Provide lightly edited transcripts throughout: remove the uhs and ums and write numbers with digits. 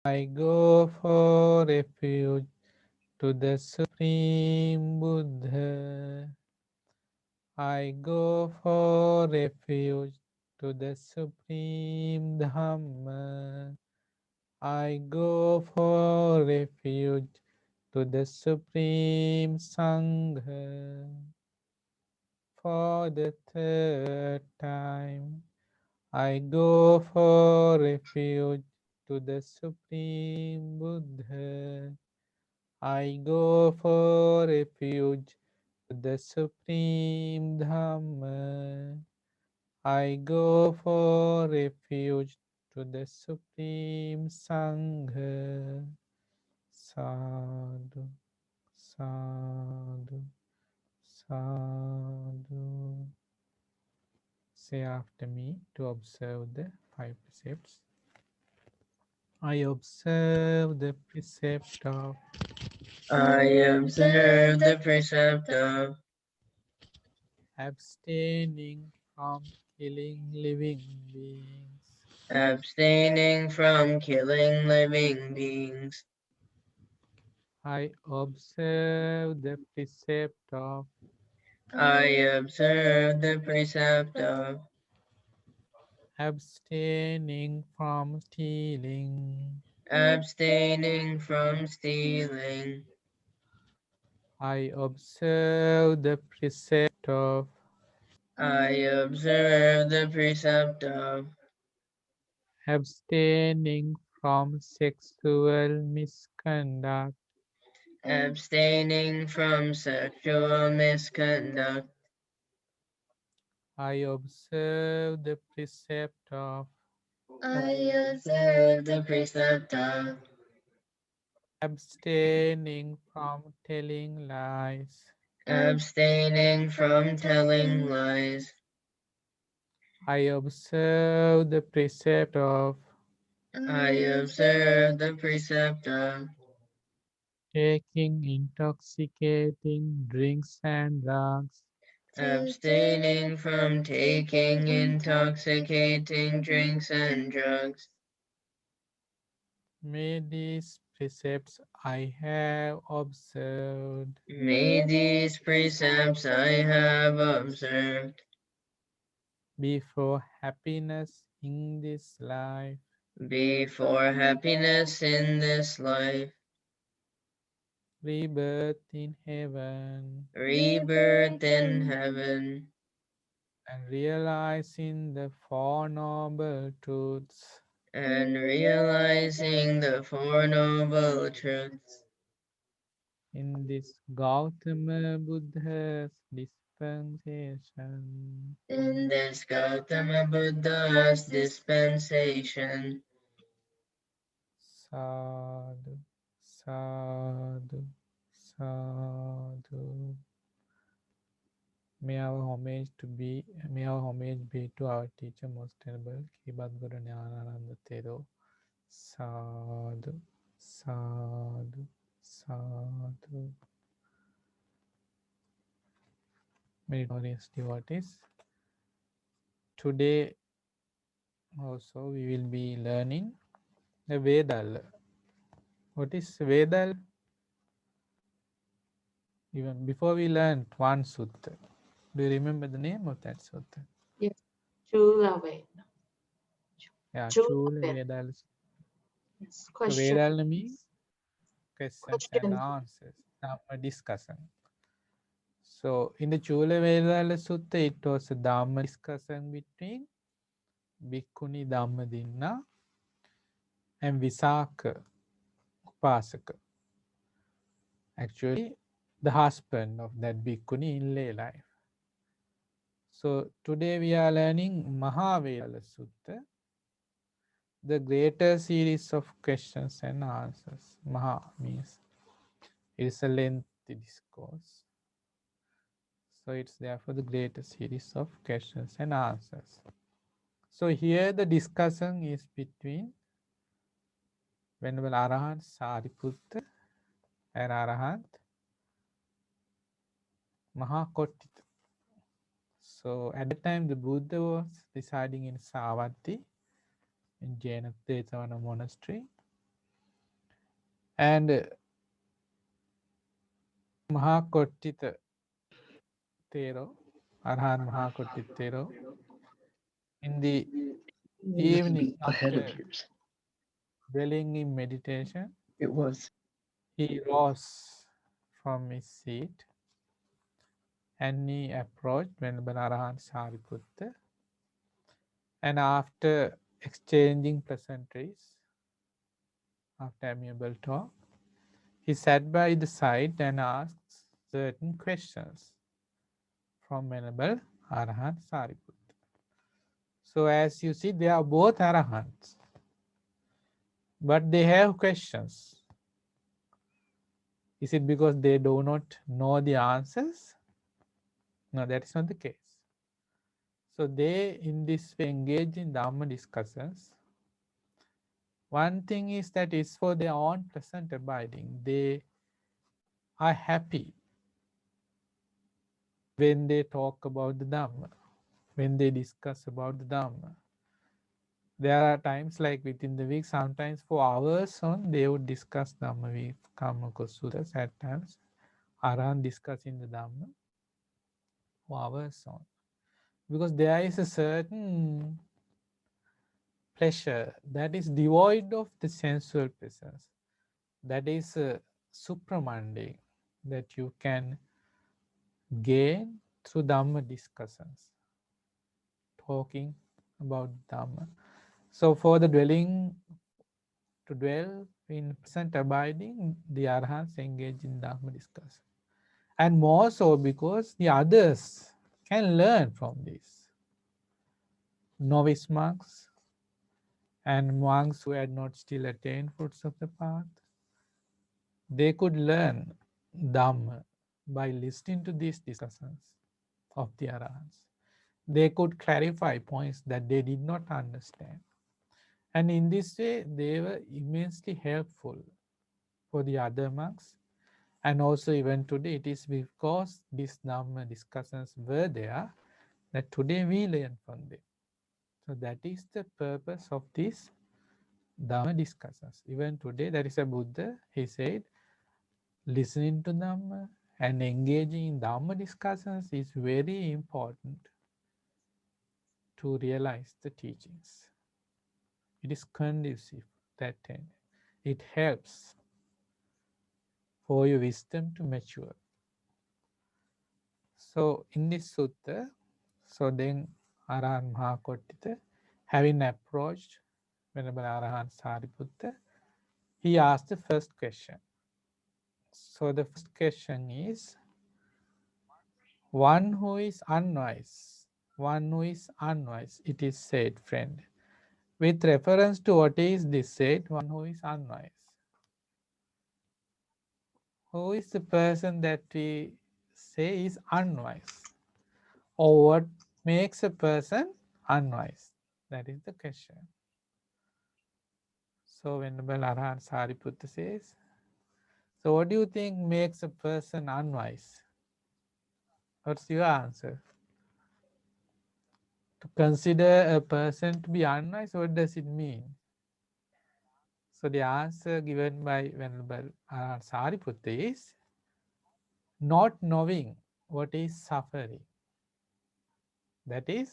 I go for refuge to the Supreme Buddha. I go for refuge to the Supreme Dhamma. I go for refuge to the Supreme Sangha. For the third time, I go for refuge to the Supreme Buddha. I go for refuge to the Supreme Dhamma. I go for refuge to the Supreme Sangha. Sadhu, sadhu, sadhu. Say after me to observe the five precepts. I observe the precept of I observe the precept of abstaining from killing living beings. abstaining from killing living beings. I observe the precept of I observe the precept of abstaining from stealing. abstaining from stealing. I observe the precept of I observe the precept of abstaining from sexual misconduct. abstaining from sexual misconduct. I observe the precept of I observe the precept of abstaining from telling lies. abstaining from telling lies. I observe the precept of I observe the precept of taking intoxicating drinks and drugs. abstaining from taking intoxicating drinks and drugs. May these precepts I have observed May these precepts I have observed be for happiness in this life, be for happiness in this life, rebirth in heaven, rebirth in heaven, and realizing the Four Noble Truths and realizing the Four Noble Truths in this Gautama Buddha's dispensation. in this Gautama Buddha's dispensation. Sadhu, sadhu, sadhu. May our homage be to our teacher, most venerable Kibat Guru Jnanananda Thero. Sadhu, sadhu, sadhu. Meritorious devotees. Today also we will be learning the Vedal. What is Vedal? Even before we learn one sutta. Do you remember the name of that sutta? Yes, Chula Veda. Yeah, Chula Chula Veda. Vedal. Yes, So question. Vedal means questions and Question. answers. Dhamma discussion. So in the Chula Vedala Sutta, it was a Dhamma discussion between Bhikkhuni Dhammadinna and Visakha Upasaka. Actually, the husband of that Bhikkhuni in lay life. So today we are learning Mahavedala Sutta, the greater series of questions and answers. Maha means it is a lengthy discourse. So it's therefore the greater series of questions and answers. So here the discussion is between Venerable Arahant Sariputta and Arahant Mahakottita. So at the time the Buddha was residing in Savatthi in Jaina Jetavana monastery. And Mahakottita Thero, Arhan Mahakottita Thero, in the evening after dwelling in meditation, It was. he rose from his seat and he approached Venerable Arahant Sariputta. And after exchanging pleasantries, after amiable talk, he sat by the side and asked certain questions from Venerable Arahant Sariputta. So as you see, they are both Arahants, but they have questions. Is it because they do not know the answers? No, that is not the case. So they in this way engage in Dhamma discussions. One thing is that it's for their own present abiding. They are happy when they talk about the Dhamma, when they discuss about the Dhamma. There are times like within the week, sometimes for hours on, they would discuss Dhamma with Kamaka Sutras at times. Arahant discussing the Dhamma for hours on. Because there is a certain pleasure that is devoid of the sensual presence. That is a supramandi that you can gain through Dhamma discussions, talking about Dhamma. So for the to dwell in present abiding, the Arhats engage in Dhamma discussion. And more so because the others can learn from this. Novice monks and monks who had not still attained fruits of the path, they could learn Dhamma by listening to these discussions of the Arahants. They could clarify points that they did not understand. And in this way, they were immensely helpful for the other monks. And also even today, it is because these Dhamma discussions were there that today we learn from them. So that is the purpose of these Dhamma discussions. Even today, there is a Buddha, he said, listening to Dhamma and engaging in Dhamma discussions is very important to realize the teachings. It is conducive, that end. It helps for your wisdom to mature. So in this sutta, so then Arahant Mahakottita, having approached Venerable Arahant Sariputta, he asked the first question. So the first question is, one who is unwise, it is said, friend. With reference to what is this said, one who is unwise. Who is the person that we say is unwise? Or what makes a person unwise? That is the question. So Venerable Arahant Sariputta says, so what do you think makes a person unwise? What's your answer? To consider a person to be unwise, what does it mean? So the answer given by Venerable Arahant Sariputta is not knowing what is suffering. That is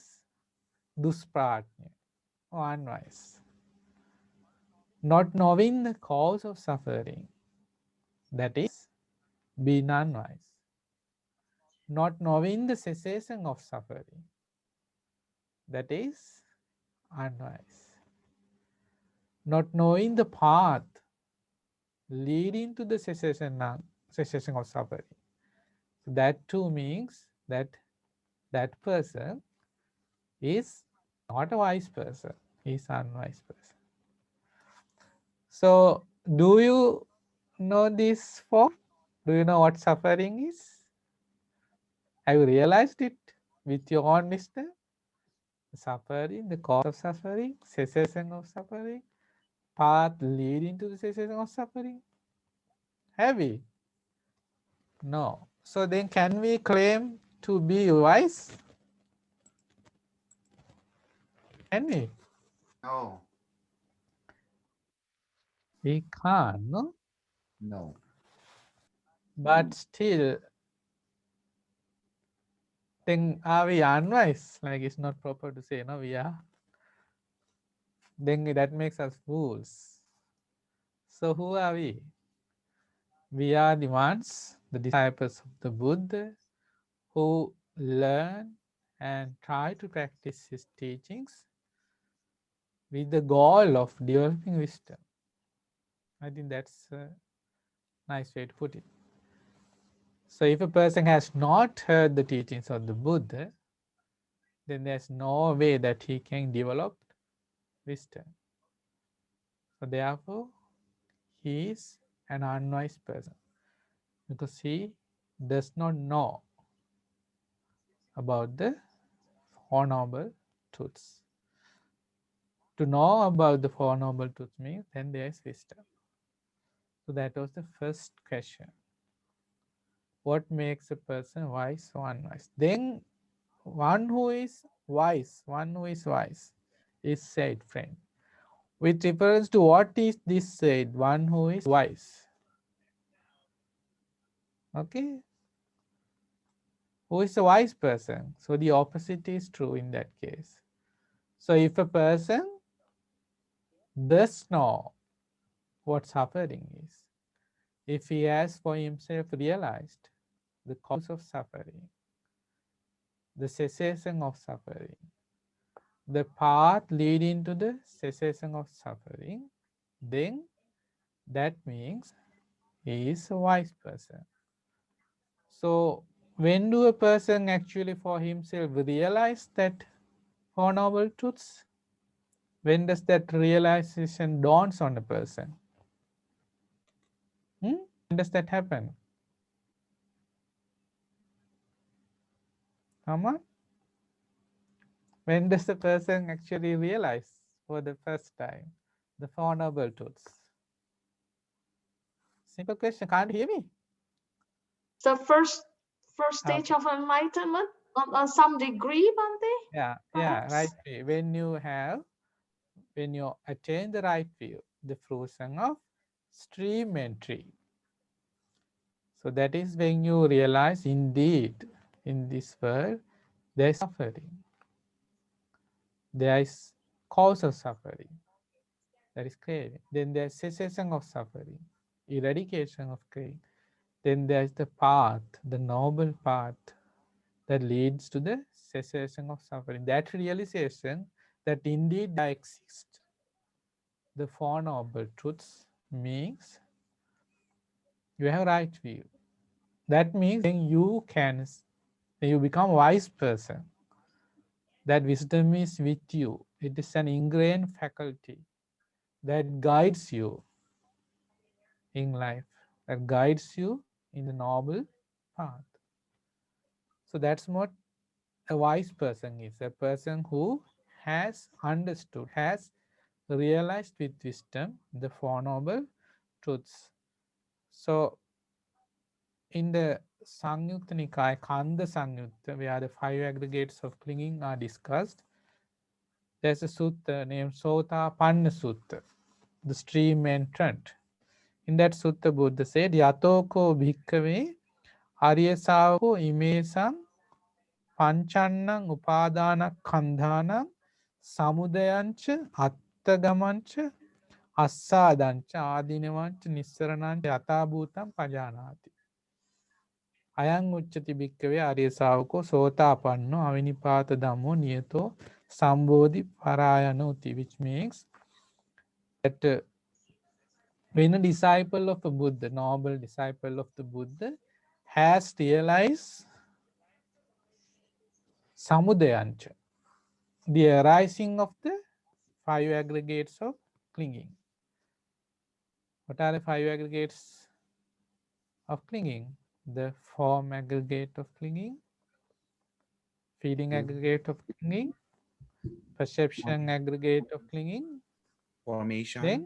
duspratnya or unwise. Not knowing the cause of suffering. That is being unwise. Not knowing the cessation of suffering. That is unwise. Not knowing the path leading to the cessation of suffering. So that too means that that person is not a wise person. He is an unwise person. So do you know this form? Do you know what suffering is? Have you realized it with your own wisdom? Suffering, the cause of suffering, cessation of suffering, path leading to the cessation of suffering. Have we? No. So then can we claim to be wise? Can we? No. We can't, no? No. But still, then are we unwise? Like it's not proper to say, no, we are. Then that makes us fools. So who are we? We are the ones, the disciples of the Buddha, who learn and try to practice his teachings with the goal of developing wisdom. I think that's a nice way to put it. So if a person has not heard the teachings of the Buddha, then there's no way that he can develop wisdom. So therefore, he is an unwise person because he does not know about the Four Noble Truths. To know about the Four Noble Truths means then there is wisdom. So that was the first question. What makes a person wise or unwise? Then one who is wise is said, friend. With reference to what is this said? One who is wise. Okay? Who is a wise person? So the opposite is true in that case. So if a person does know what suffering is, if he has for himself realized the cause of suffering, the cessation of suffering, the path leading to the cessation of suffering, then that means he is a wise person. So when do a person actually for himself realize that Four Noble Truths? When does that realization dawns on a person? When does that happen? Come on. When does the person actually realize for the first time the Four Noble Truths? Simple question. Can't hear me? The first Okay. stage of enlightenment on some degree, Bhante? Yeah, Perhaps? right view. When you attain the right view, the fruition of stream entry. So that is when you realize indeed in this world there is suffering. There is cause of suffering. That is craving. Then there is cessation of suffering, eradication of craving. Then there is the path, the noble path that leads to the cessation of suffering. That realization that indeed there exists the Four Noble Truths means you have right view. That means then you become a wise person. That wisdom is with you. It is an ingrained faculty that guides you in life, that guides you in the noble path. So that's what a wise person is, a person who has understood, has realized with wisdom the Four Noble Truths. So in the Samyutta Nikaya, Kanda Samyutta, where the 5 aggregates of clinging are discussed, there's a sutta named Sotapanna Sutta, the stream entrant. In that sutta, Buddha said, Yatoko bhikkhave aryasavako imesam pancannang upadana kandhanam samudayancha attagamancha assadancha adinavancha nissaranan yatabhutam pajanati. Ayang uccati bhikkave arya savako sotapanno avinipata dhammo niyato sambodhi parayanoti, which means that when a disciple of a Buddha, noble disciple of the Buddha, has realized samudayancha, the arising of the 5 aggregates of clinging. What are the 5 aggregates of clinging? The form aggregate of clinging, feeling aggregate of clinging, perception aggregate of clinging, Formation, then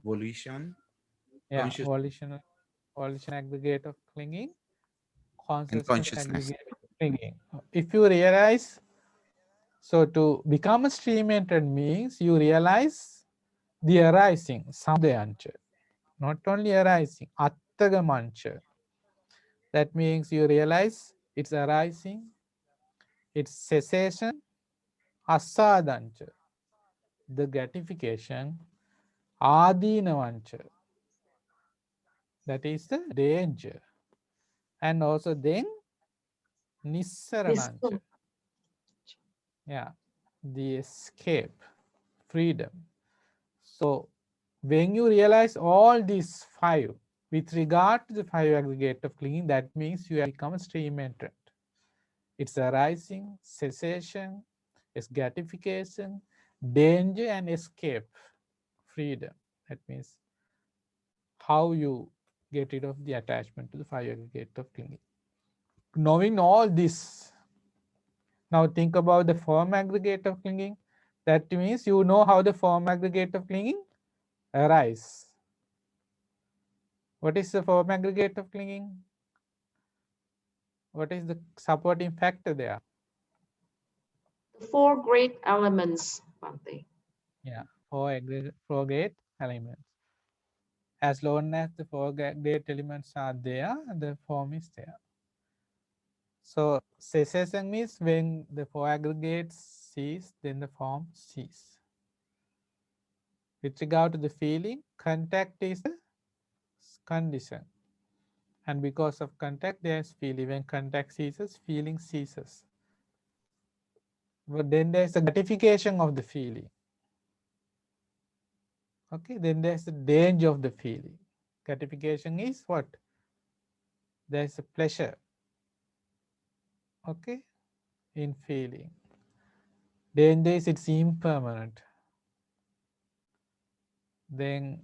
volition, volition aggregate of clinging, and consciousness consciousness. aggregate of clinging. If you realize, so to become a stream entered means you realize the arising, samudayancha, not only arising, attagamancha. That means you realize it's arising, its cessation, asadancha, the gratification, adinavancha, that is the danger, and also then nissaranancha, yeah, the escape, freedom. So when you realize all these five with regard to the five aggregate of clinging, that means you have become a stream entrant. It's arising, cessation, its gratification, danger, and escape, freedom. That means how you get rid of the attachment to the five aggregate of clinging. Knowing all this, now think about the form aggregate of clinging. That means you know how the form aggregate of clinging arise. What is the form aggregate of clinging? What is the supporting factor there? The four great elements, Bhante. Yeah, four great elements. As long as the four great elements are there, the form is there. So cessation means when the four aggregates cease, then the form cease. With regard to the feeling, contact is the condition. And because of contact, there is feeling. When contact ceases, feeling ceases. But then there is the gratification of the feeling. Okay, then there's the danger of the feeling. Gratification is what? There's a pleasure. Okay, in feeling. Danger is it's impermanent. Then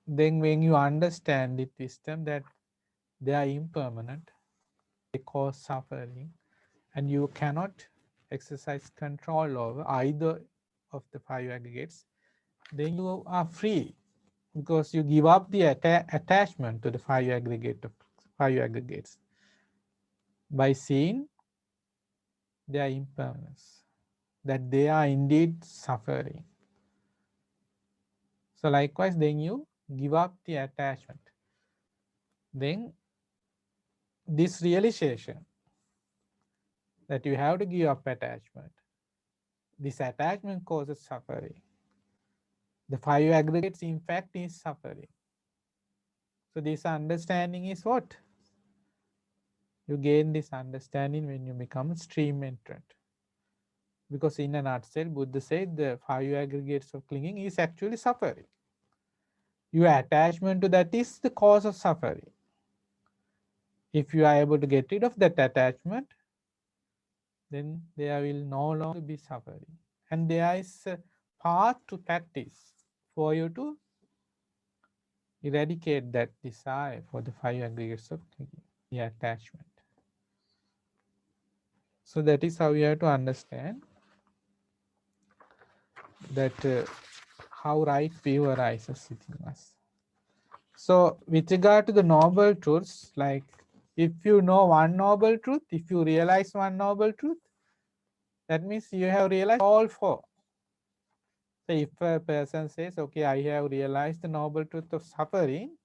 when you understand it, wisdom that they are impermanent, they cause suffering, and you cannot exercise control over either of the five aggregates, then you are free because you give up the attachment to the five aggregates by seeing their impermanence, that they are indeed suffering. So likewise, then you give up the attachment. Then this realization that you have to give up attachment, this attachment causes suffering. The five aggregates, in fact, is suffering. So this understanding is what? You gain this understanding when you become a stream entrant. Because in a nutshell, Buddha said the five aggregates of clinging is actually suffering. Your attachment to that is the cause of suffering. If you are able to get rid of that attachment, then there will no longer be suffering. And there is a path to practice for you to eradicate that desire for the five aggregates of clinging, the attachment. So that is how you have to understand that how right view arises within us. So with regard to the noble truths, like if you know one noble truth, if you realize one noble truth, that means you have realized all four. So if a person says, okay, I have realized the noble truth of suffering,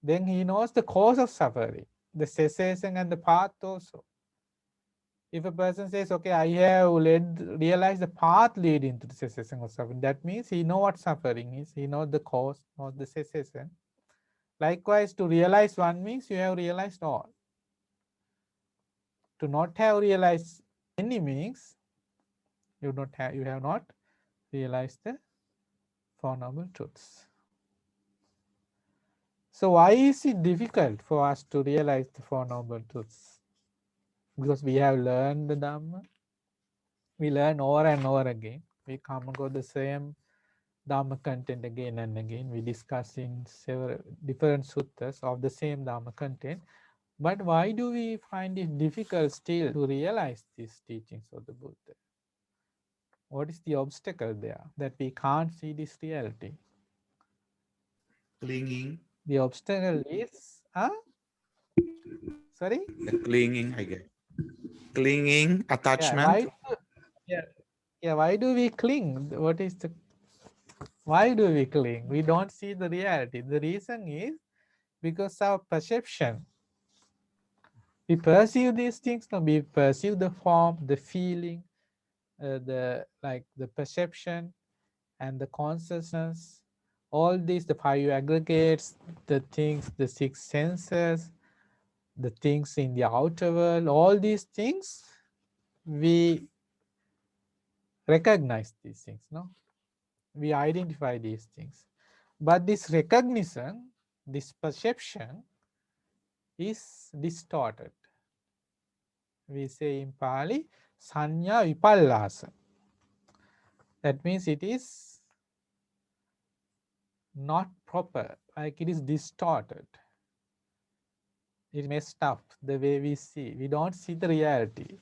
then he knows the cause of suffering, the cessation and the path also. If a person says, okay, I have realized the path leading to the cessation of suffering, that means he knows what suffering is, he knows the cause, knows the cessation. Likewise, to realize one means you have realized all. To not have realized any means you have not realized the Four Noble Truths. So why is it difficult for us to realize the Four Noble Truths? Because we have learned the Dhamma. We learn over and over again. We come and go the same Dhamma content again and again. We discuss in several different suttas of the same Dhamma content. But why do we find it difficult still to realize these teachings of the Buddha? What is the obstacle there that we can't see this reality? Clinging. The obstacle is, sorry? The clinging, I guess. Clinging, Yeah, attachment. why do we cling? What is the Why do we cling? We don't see the reality. The reason is because our perception. We perceive these things. No, we perceive the form, the feeling, the perception, and the consciousness. All these, the five aggregates, the things, the six senses, the things in the outer world. All these things, we recognize these things. No, we identify these things. But this recognition, this perception is distorted. We say in Pali, sanya vipallasa. That means it is not proper, like it is distorted. It's messed up the way we see. We don't see the reality.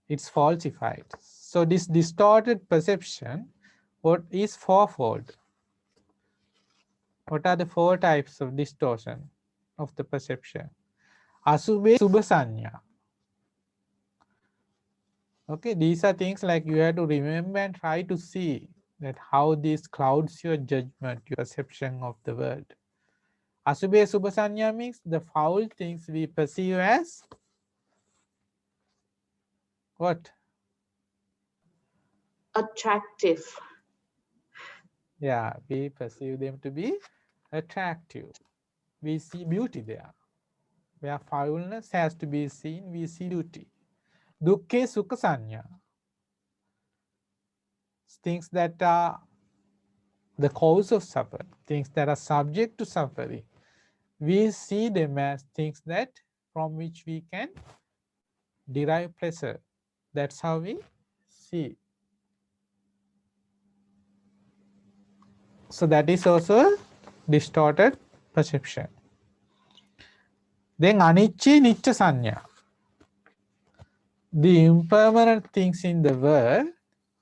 It's falsified. So this distorted perception, what is fourfold? What are the four types of distortion of the perception? Asubhe subhasanya. Okay, these are things like you have to remember and try to see that how this clouds your judgment, your perception of the world. Asubhe subhasanya means the foul things we perceive as what? Attractive. Yeah, we perceive them to be attractive. We see beauty there. Where foulness has to be seen, we see beauty. Dukkhe sukha sanya. Things that are the cause of suffering, things that are subject to suffering. We see them as things that from which we can derive pleasure. That's how we see. So that is also a distorted perception. Then anicca nicca sanya. The impermanent things in the world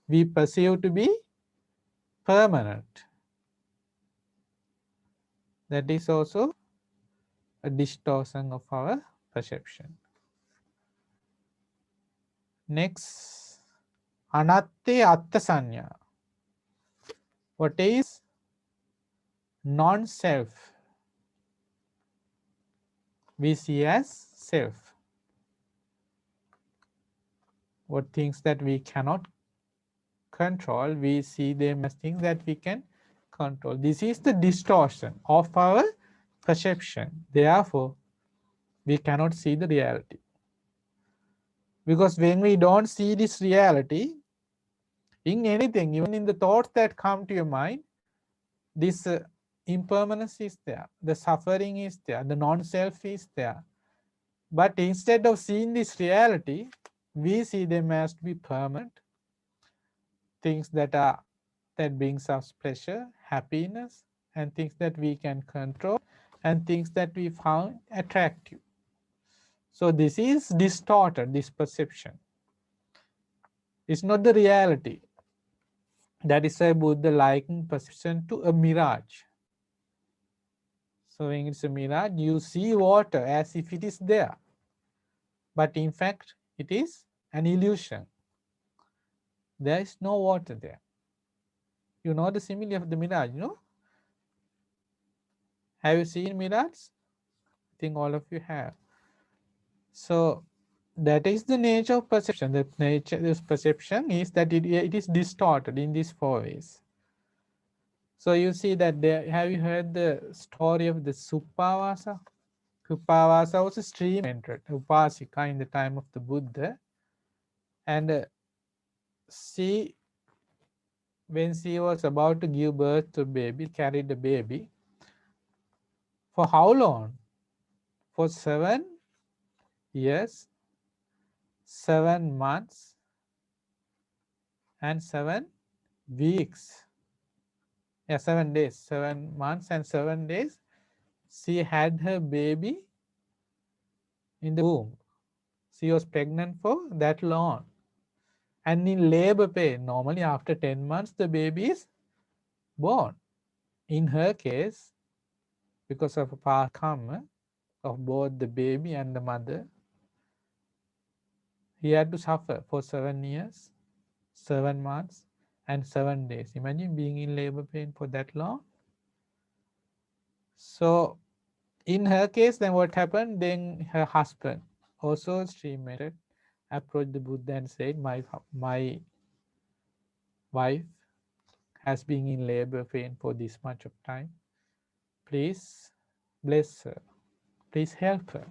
we perceive to be permanent. That is also a distortion of our perception. Next, anatte atta sanya. What is non-self? We see as self. What things that we cannot control, we see them as things that we can control. This is the distortion of our perception. Therefore, we cannot see the reality. Because when we don't see this reality, in anything, even in the thoughts that come to your mind, this impermanence is there, the suffering is there, the non-self is there. But instead of seeing this reality, we see them as to be permanent, things that brings us pleasure, happiness, and things that we can control, and things that we found attractive. So this is distorted, this perception. It's not the reality. That is why Buddha likened perception to a mirage. So when it's a mirage, you see water as if it is there. But in fact, it is an illusion. There is no water there. You know the simile of the mirage, no? Have you seen mirage? I think all of you have. So that is the nature of perception. The nature of this perception is that it is distorted in these four ways. So you see that there, have you heard the story of the Suppavasa? Suppavasa was a stream entered, Upasika in the time of the Buddha. And she, when she was about to give birth to a baby, carried a baby. For how long? For 7 years, 7 months, and 7 weeks. Yeah, 7 days, 7 months and 7 days. She had her baby in the womb. She was pregnant for that long. And in labor pain, normally after 10 months, the baby is born. In her case, because of a past karma of both the baby and the mother, he had to suffer for 7 years, 7 months, and 7 days. Imagine being in labor pain for that long. So in her case, then what happened? Then her husband, also stream method, approached the Buddha and said, my wife has been in labor pain for this much of time. Please bless her. Please help her.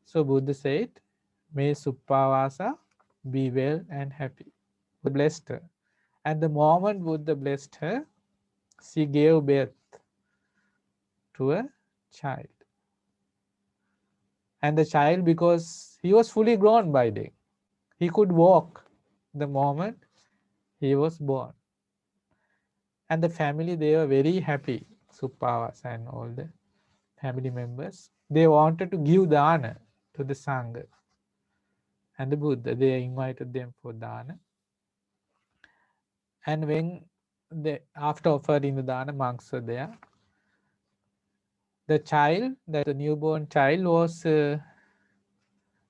So Buddha said, may Suppavasa be well and happy. Buddha blessed her. And the moment Buddha blessed her, she gave birth to a child. And the child, because he was fully grown by then, he could walk the moment he was born. And the family, they were very happy, Suppavasa and all the family members. They wanted to give dana to the Sangha and the Buddha. They invited them for dana. And when after offering the dana, monks were there. The child, the newborn child, was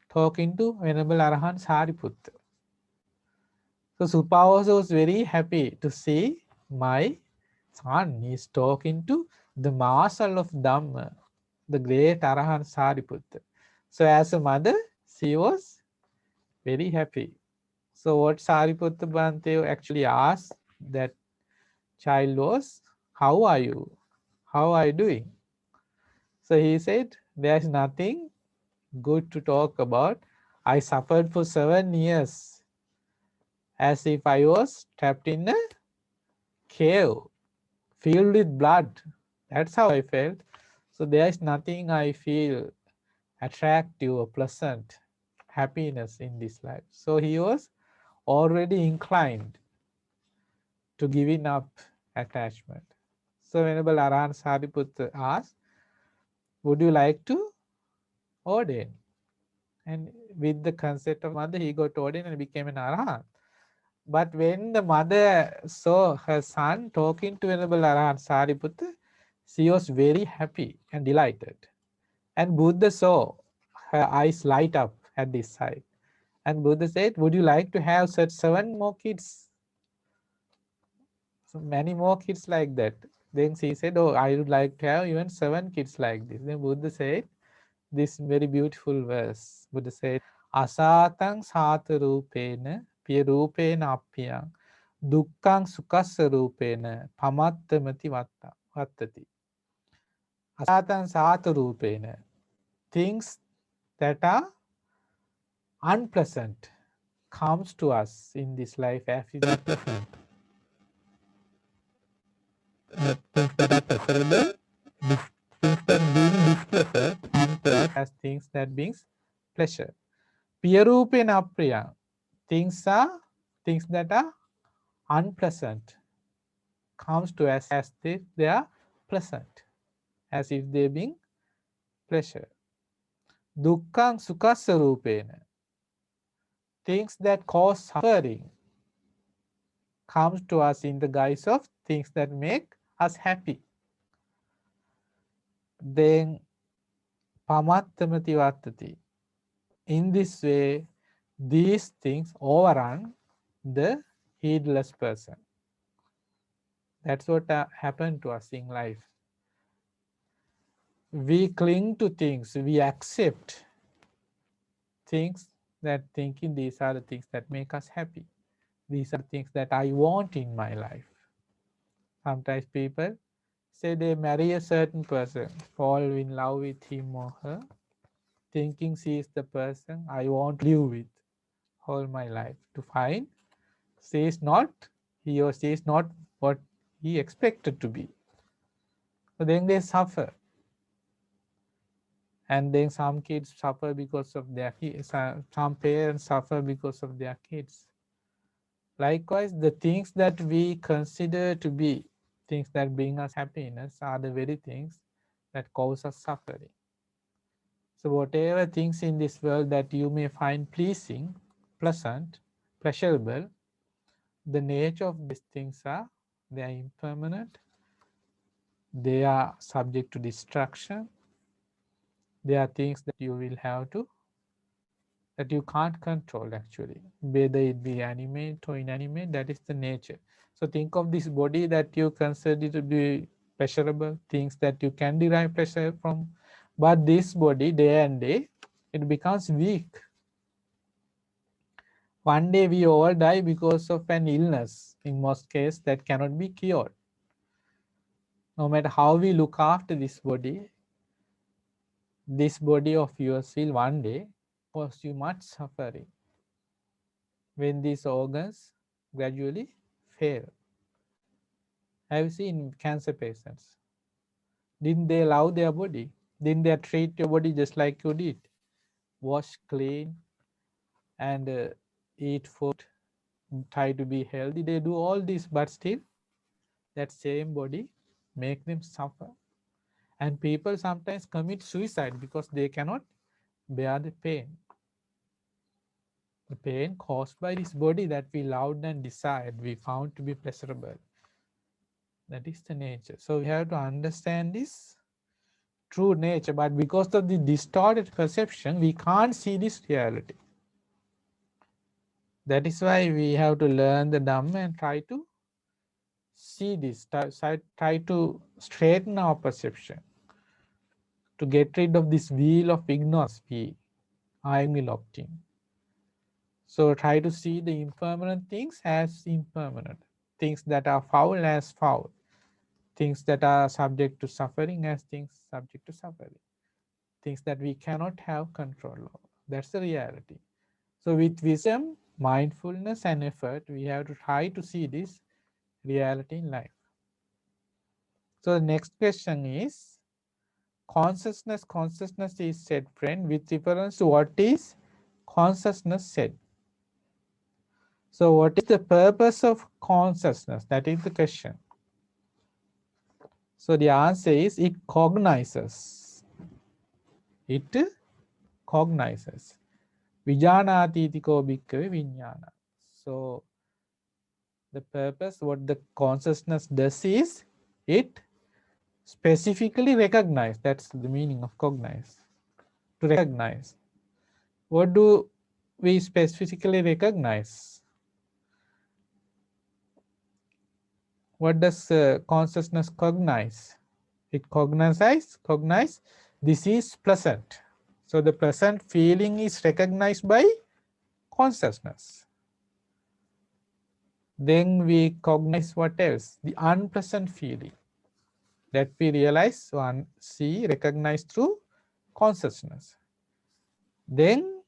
talking to Venerable Arahant Sariputta. So Suppavasa was very happy to see my son is talking to the marshal of Dhamma, the great Arahant Sariputta. So as a mother, she was very happy. So what Sariputta Bhante actually asked that child was, how are you? How are you doing? So he said, there's nothing good to talk about. I suffered for 7 years as if I was trapped in a cave filled with blood. That's how I felt. So there is nothing I feel attractive or pleasant happiness in this life. So he was already inclined to giving up attachment. So Venerable Arahant Sariputta asked, would you like to ordain? And with the consent of mother, he got ordained and became an Arahant. But when the mother saw her son talking to Venerable Arahant Sariputta, she was very happy and delighted. And Buddha saw her eyes light up at this sight. And Buddha said, would you like to have such 7 more kids? So many more kids like that. Then she said, oh, I would like to have even 7 kids like this. Then Buddha said this very beautiful verse. Buddha said, Asatang sata rupena piya rupena appiyang dukkang sukassa rupena pamattamati vattati. Asatang sata rupena. Things that are unpleasant comes to us in this life as it is pleasant. Things that are preferable, things that being displeasure come to us as things that brings pleasure. Piyarupena apriya. Things that are unpleasant comes to us as if they are pleasant, as if they being pleasure. Dukkang sukassa rupena. Things that cause suffering comes to us in the guise of things that make us happy. Then pamattamati vattati. In this way, these things overrun the heedless person. That's what happened to us in life. We cling to things, we accept things that thinking these are the things that make us happy. These are things that I want in my life. Sometimes people say they marry a certain person, fall in love with him or her, thinking she is the person I want to live with all my life. To find she is not, he or she is not what he expected to be. So then they suffer. And then some kids suffer because of their kids. Some parents suffer because of their kids. Likewise, the things that we consider to be things that bring us happiness are the very things that cause us suffering. So whatever things in this world that you may find pleasing, pleasant, pleasurable, the nature of these things are, they are impermanent, they are subject to destruction, they are things that you will have to that you can't control actually, whether it be animate or inanimate, that is the nature. So think of this body that you consider to be pleasurable, things that you can derive pleasure from, but this body day and day, it becomes weak. One day we all die because of an illness, in most cases that cannot be cured. No matter how we look after this body of yours will one day cause you much suffering when these organs gradually fail. Have you seen cancer patients? Didn't they love their body? Didn't they treat your body just like you did? Wash, clean, and eat food, try to be healthy. They do all this, but still that same body make them suffer. And people sometimes commit suicide because they cannot bear the pain. The pain caused by this body that we loved and desired, we found to be pleasurable. That is the nature. So we have to understand this true nature, but because of the distorted perception, we can't see this reality. That is why we have to learn the Dhamma and try to see this, try to straighten our perception, to get rid of this wheel of ignorance I am locked in. So try to see the impermanent things as impermanent, things that are foul as foul, things that are subject to suffering as things subject to suffering, things that we cannot have control over. That's the reality. So with wisdom, mindfulness and effort, we have to try to see this reality in life. So the next question is, consciousness is said, friend, with reference to what is consciousness said. So what is the purpose of consciousness? That is the question. So the answer is, it cognizes. It cognizes. Vijanatitiko bhikkave viññāna. So the purpose, what the consciousness does is, it specifically recognize. That's the meaning of cognize. To recognize. What do we specifically recognize? What does consciousness cognize? It cognize this is pleasant. So the pleasant feeling is recognized by consciousness. Then we cognize what else? The unpleasant feeling that we realize, see, recognize through consciousness. Then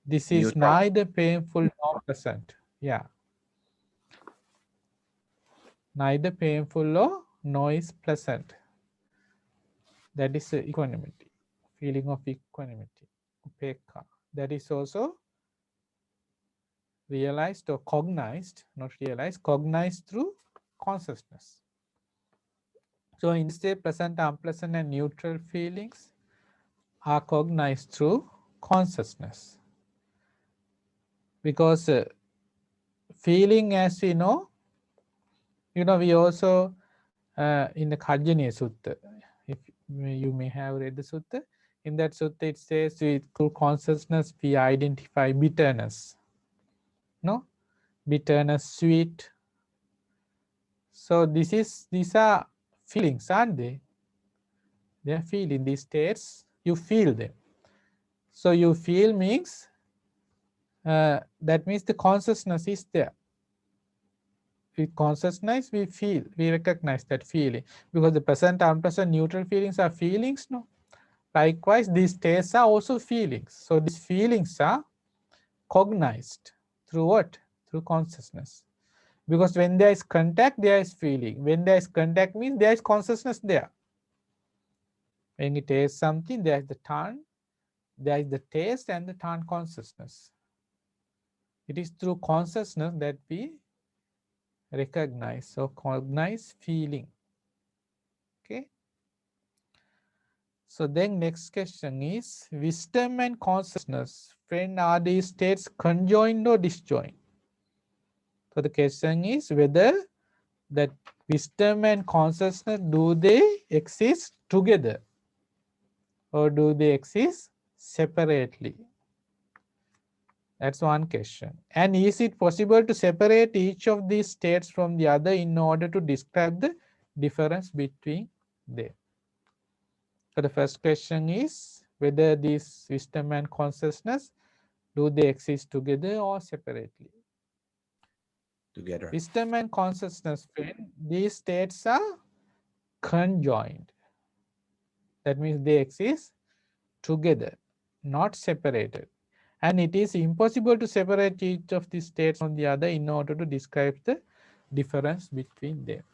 this is Neutral. neither painful nor pleasant. Yeah. Neither painful nor is pleasant. That is equanimity, feeling of equanimity, upekkha. That is also realized or cognized, not realized, cognized through consciousness. So instead, pleasant, unpleasant, and neutral feelings are cognized through consciousness. Because feeling, as we know, we also in the Kajjaniya Sutta, if you may have read the sutta, in that sutta it says, through consciousness we identify bitterness. No? Bitterness, sweet. So these are feelings, aren't they? They are feeling, these states, you feel them. So you feel means, that means the consciousness is there. With consciousness, we feel, we recognize that feeling. Because the present, unpleasant, neutral feelings are feelings, no? Likewise, these states are also feelings. So these feelings are cognized through what? Through consciousness. Because when there is contact, there is feeling. When there is contact means there is consciousness there. When you taste something, there is the tongue, there is the taste and the tongue consciousness. It is through consciousness that we recognize or cognize feeling. Okay. So then next question is, wisdom and consciousness, friend, are these states conjoined or disjoined? So the question is whether that wisdom and consciousness, do they exist together or do they exist separately? That's one question. And is it possible to separate each of these states from the other in order to describe the difference between them? So the first question is whether this wisdom and consciousness, do they exist together or separately? Together. Wisdom and consciousness, friend, these states are conjoined. That means they exist together, not separated. And it is impossible to separate each of the states from the other in order to describe the difference between them.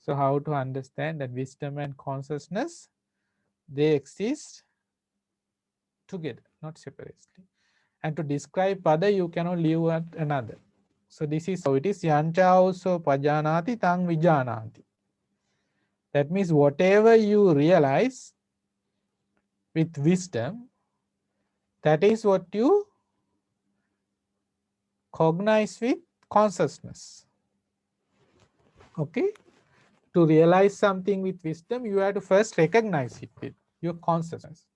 So how to understand that wisdom and consciousness, they exist together, not separately. And to describe other, you cannot leave at another. So this is how it is. Yanchauso pajanati tang vijanati. That means whatever you realize with wisdom, that is what you cognize with consciousness. Okay? To realize something with wisdom, you have to first recognize it with your consciousness.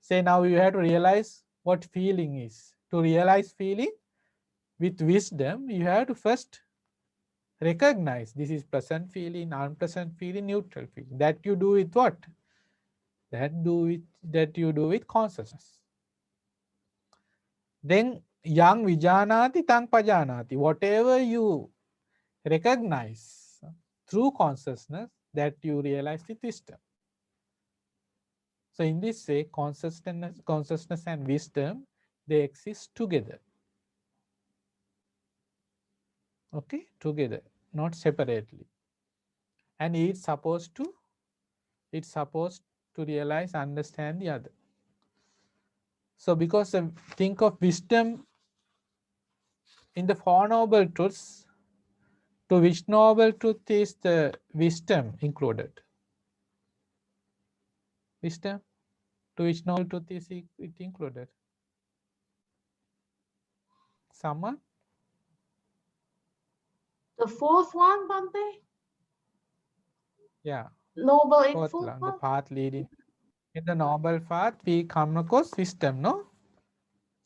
Say now you have to realize what feeling is. To realize feeling with wisdom, you have to first recognize this is pleasant feeling, unpleasant feeling, neutral feeling. That you do with what? That you do with consciousness. Then yang vijanati tang pajanati. Whatever you recognize through consciousness, that you realize with wisdom. So in this way, consciousness and wisdom, they exist together. Okay, together, not separately. And it's supposed to realize, understand the other. So because think of wisdom in the Four Noble Truths, to which noble truth is the wisdom included? Wisdom, to which noble truth is it included? Someone? The fourth one, Bante? Yeah, Noble fourth Eightfold one, the Path? path leading. In the noble path, we come across wisdom, no?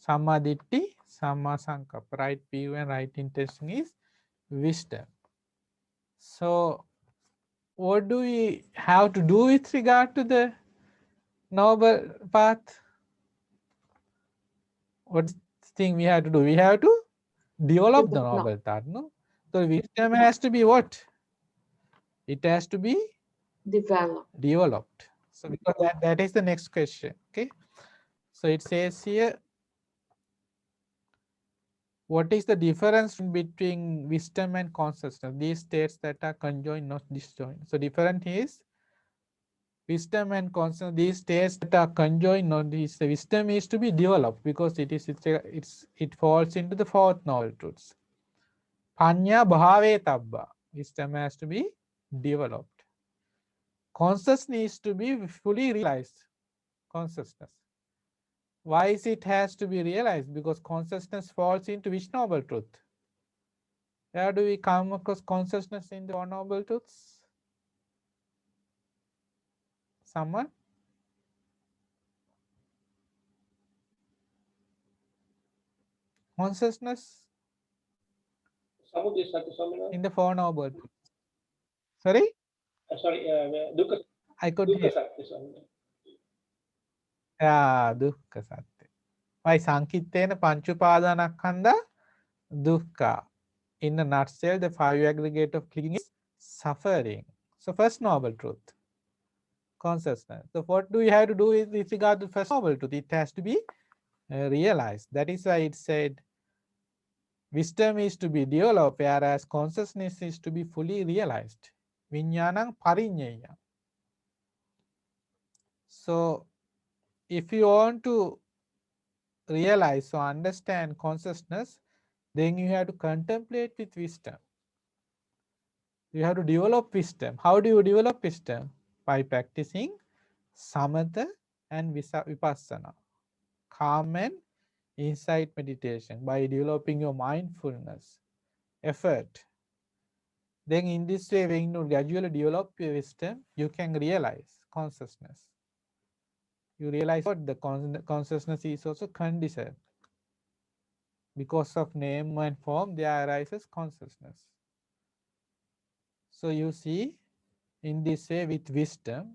Samma Ditti, Samma Sankappa, right view and right intention is wisdom. So, what do we have to do with regard to the noble path? What thing we have to do? We have to develop the Develop. noble path, no? So, wisdom has to be what? It has to be Develop. developed. So, because that is the next question, okay? So, it says here, what is the difference between wisdom and consciousness? These states that are conjoined, not disjoined. So different is wisdom and consciousness. These states that are conjoined, not this. Wisdom is to be developed because it falls into the fourth noble truths. Panya bhave tabba. Wisdom has to be developed. Consciousness needs to be fully realized. Consciousness. Why is it has to be realized? Because consciousness falls into which noble truth? Where do we come across consciousness in the Four Noble Truths? Someone? Consciousness in the Four Noble Truths. Sorry? I could hear. Yeah, dukkha satya. Why Sankittena Panchupadanakkhandha dukkha. In a nutshell, the five aggregate of clinging is suffering. So first noble truth, consciousness. So what do you have to do with regard to first noble truth? It has to be realized. That is why it said wisdom is to be developed, whereas consciousness is to be fully realized. Viññānaṁ pariññeya. So if you want to realize or understand consciousness, then you have to contemplate with wisdom. You have to develop wisdom. How do you develop wisdom? By practicing samatha and vipassana, calm and insight meditation, by developing your mindfulness, effort. Then in this way, when you gradually develop your wisdom, you can realize consciousness. You realize what the consciousness is also conditioned. Because of name and form, there arises consciousness. So you see, in this way, with wisdom,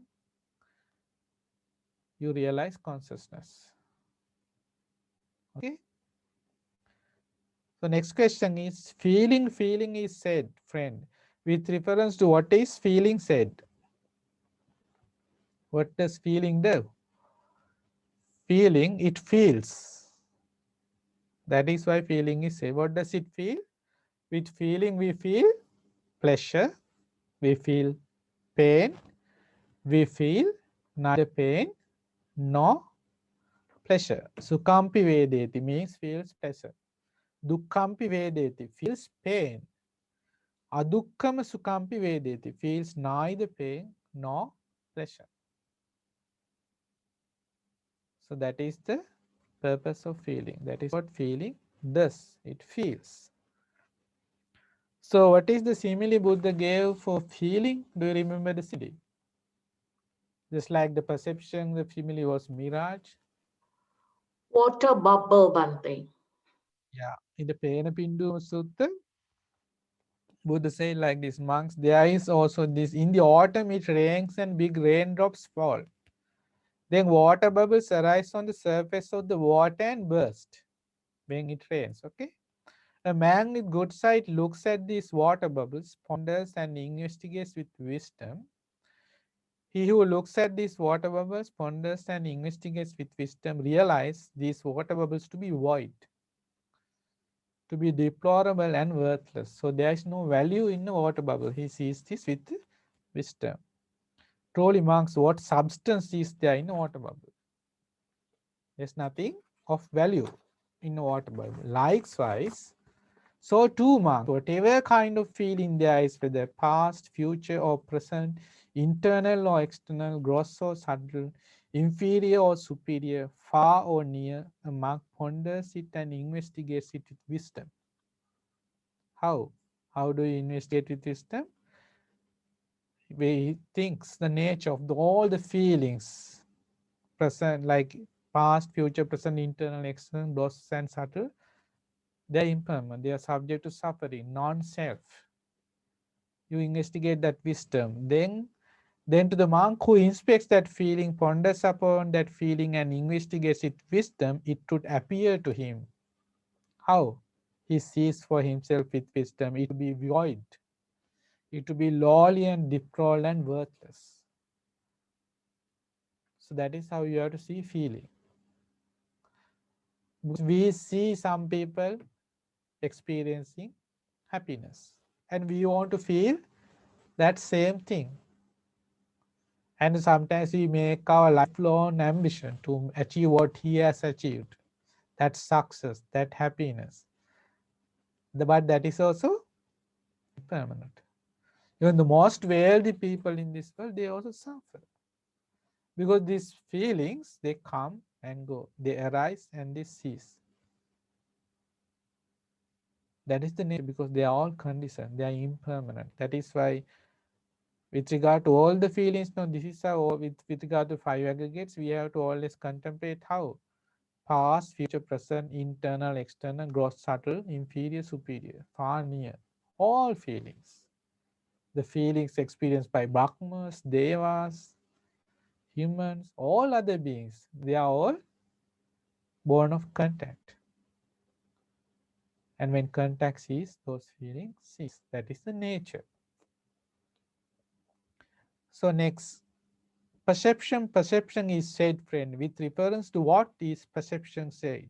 you realize consciousness. Okay. So next question is feeling. Feeling is said, friend, with reference to what is feeling said. What does feeling do? Feeling, it feels. That is why feeling is said. What does it feel? With feeling, we feel pleasure, we feel pain, we feel neither pain nor pleasure. Sukhampi vedeti means feels pleasure. Dukkhampi vedeti feels pain. Adukkama sukhampi vedeti feels neither pain nor pleasure. So that is the purpose of feeling. That is what feeling does. It feels. So what is the simile Buddha gave for feeling? Do you remember the simile? Just like the perception, the simile was mirage. Water bubble, Bante. Yeah. In the Pena Pindu Sutta, Buddha said like this, monks, there is also this, in the autumn it rains and big raindrops fall. Then water bubbles arise on the surface of the water and burst when it rains, okay? A man with good sight looks at these water bubbles, ponders and investigates with wisdom. He who looks at these water bubbles, ponders and investigates with wisdom, realizes these water bubbles to be void, to be deplorable and worthless. So there is no value in a water bubble. He sees this with wisdom. Truly, monks, what substance is there in a water bubble? There's nothing of value in a water bubble. Likewise, so too, monks, whatever kind of feeling there is, whether past, future, or present, internal or external, gross or subtle, inferior or superior, far or near, a monk ponders it and investigates it with wisdom. How? How do you investigate with wisdom? He thinks the nature of all the feelings present, like past, future, present, internal, external, gross and subtle, they are impermanent. They are subject to suffering, non-self. You investigate that wisdom. Then to the monk who inspects that feeling, ponders upon that feeling and investigates it wisdom, it would appear to him. How? He sees for himself with wisdom, it will be void. It will be lowly and deplorable and worthless. So that is how you have to see feeling. We see some people experiencing happiness and we want to feel that same thing. And sometimes we make our lifelong ambition to achieve what he has achieved. That success, that happiness. But that is also permanent. Even the most wealthy people in this world, they also suffer. Because these feelings, they come and go. They arise and they cease. That is the nature, because they are all conditioned. They are impermanent. That is why with regard to all the feelings, no, this is how with regard to five aggregates, we have to always contemplate how past, future, present, internal, external, gross, subtle, inferior, superior, far, near, all feelings. The feelings experienced by Brahmas, Devas, humans, all other beings, they are all born of contact. And when contact ceases, those feelings cease. That is the nature. So next, perception. Perception is said, friend, with reference to what is perception said?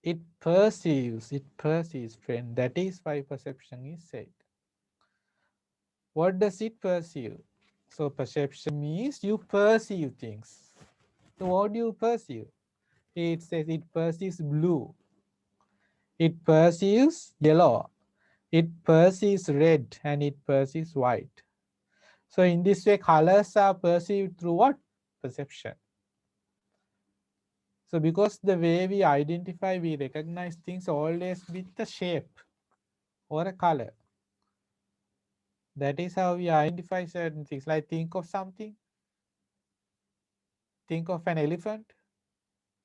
It perceives, friend. That is why perception is said. What does it perceive? So perception means you perceive things. So what do you perceive? It says it perceives blue. It perceives yellow. It perceives red and it perceives white. So in this way, colors are perceived through what? Perception. So because the way we identify, we recognize things always with a shape or a color. That is how we identify certain things. Like think of something. Think of an elephant.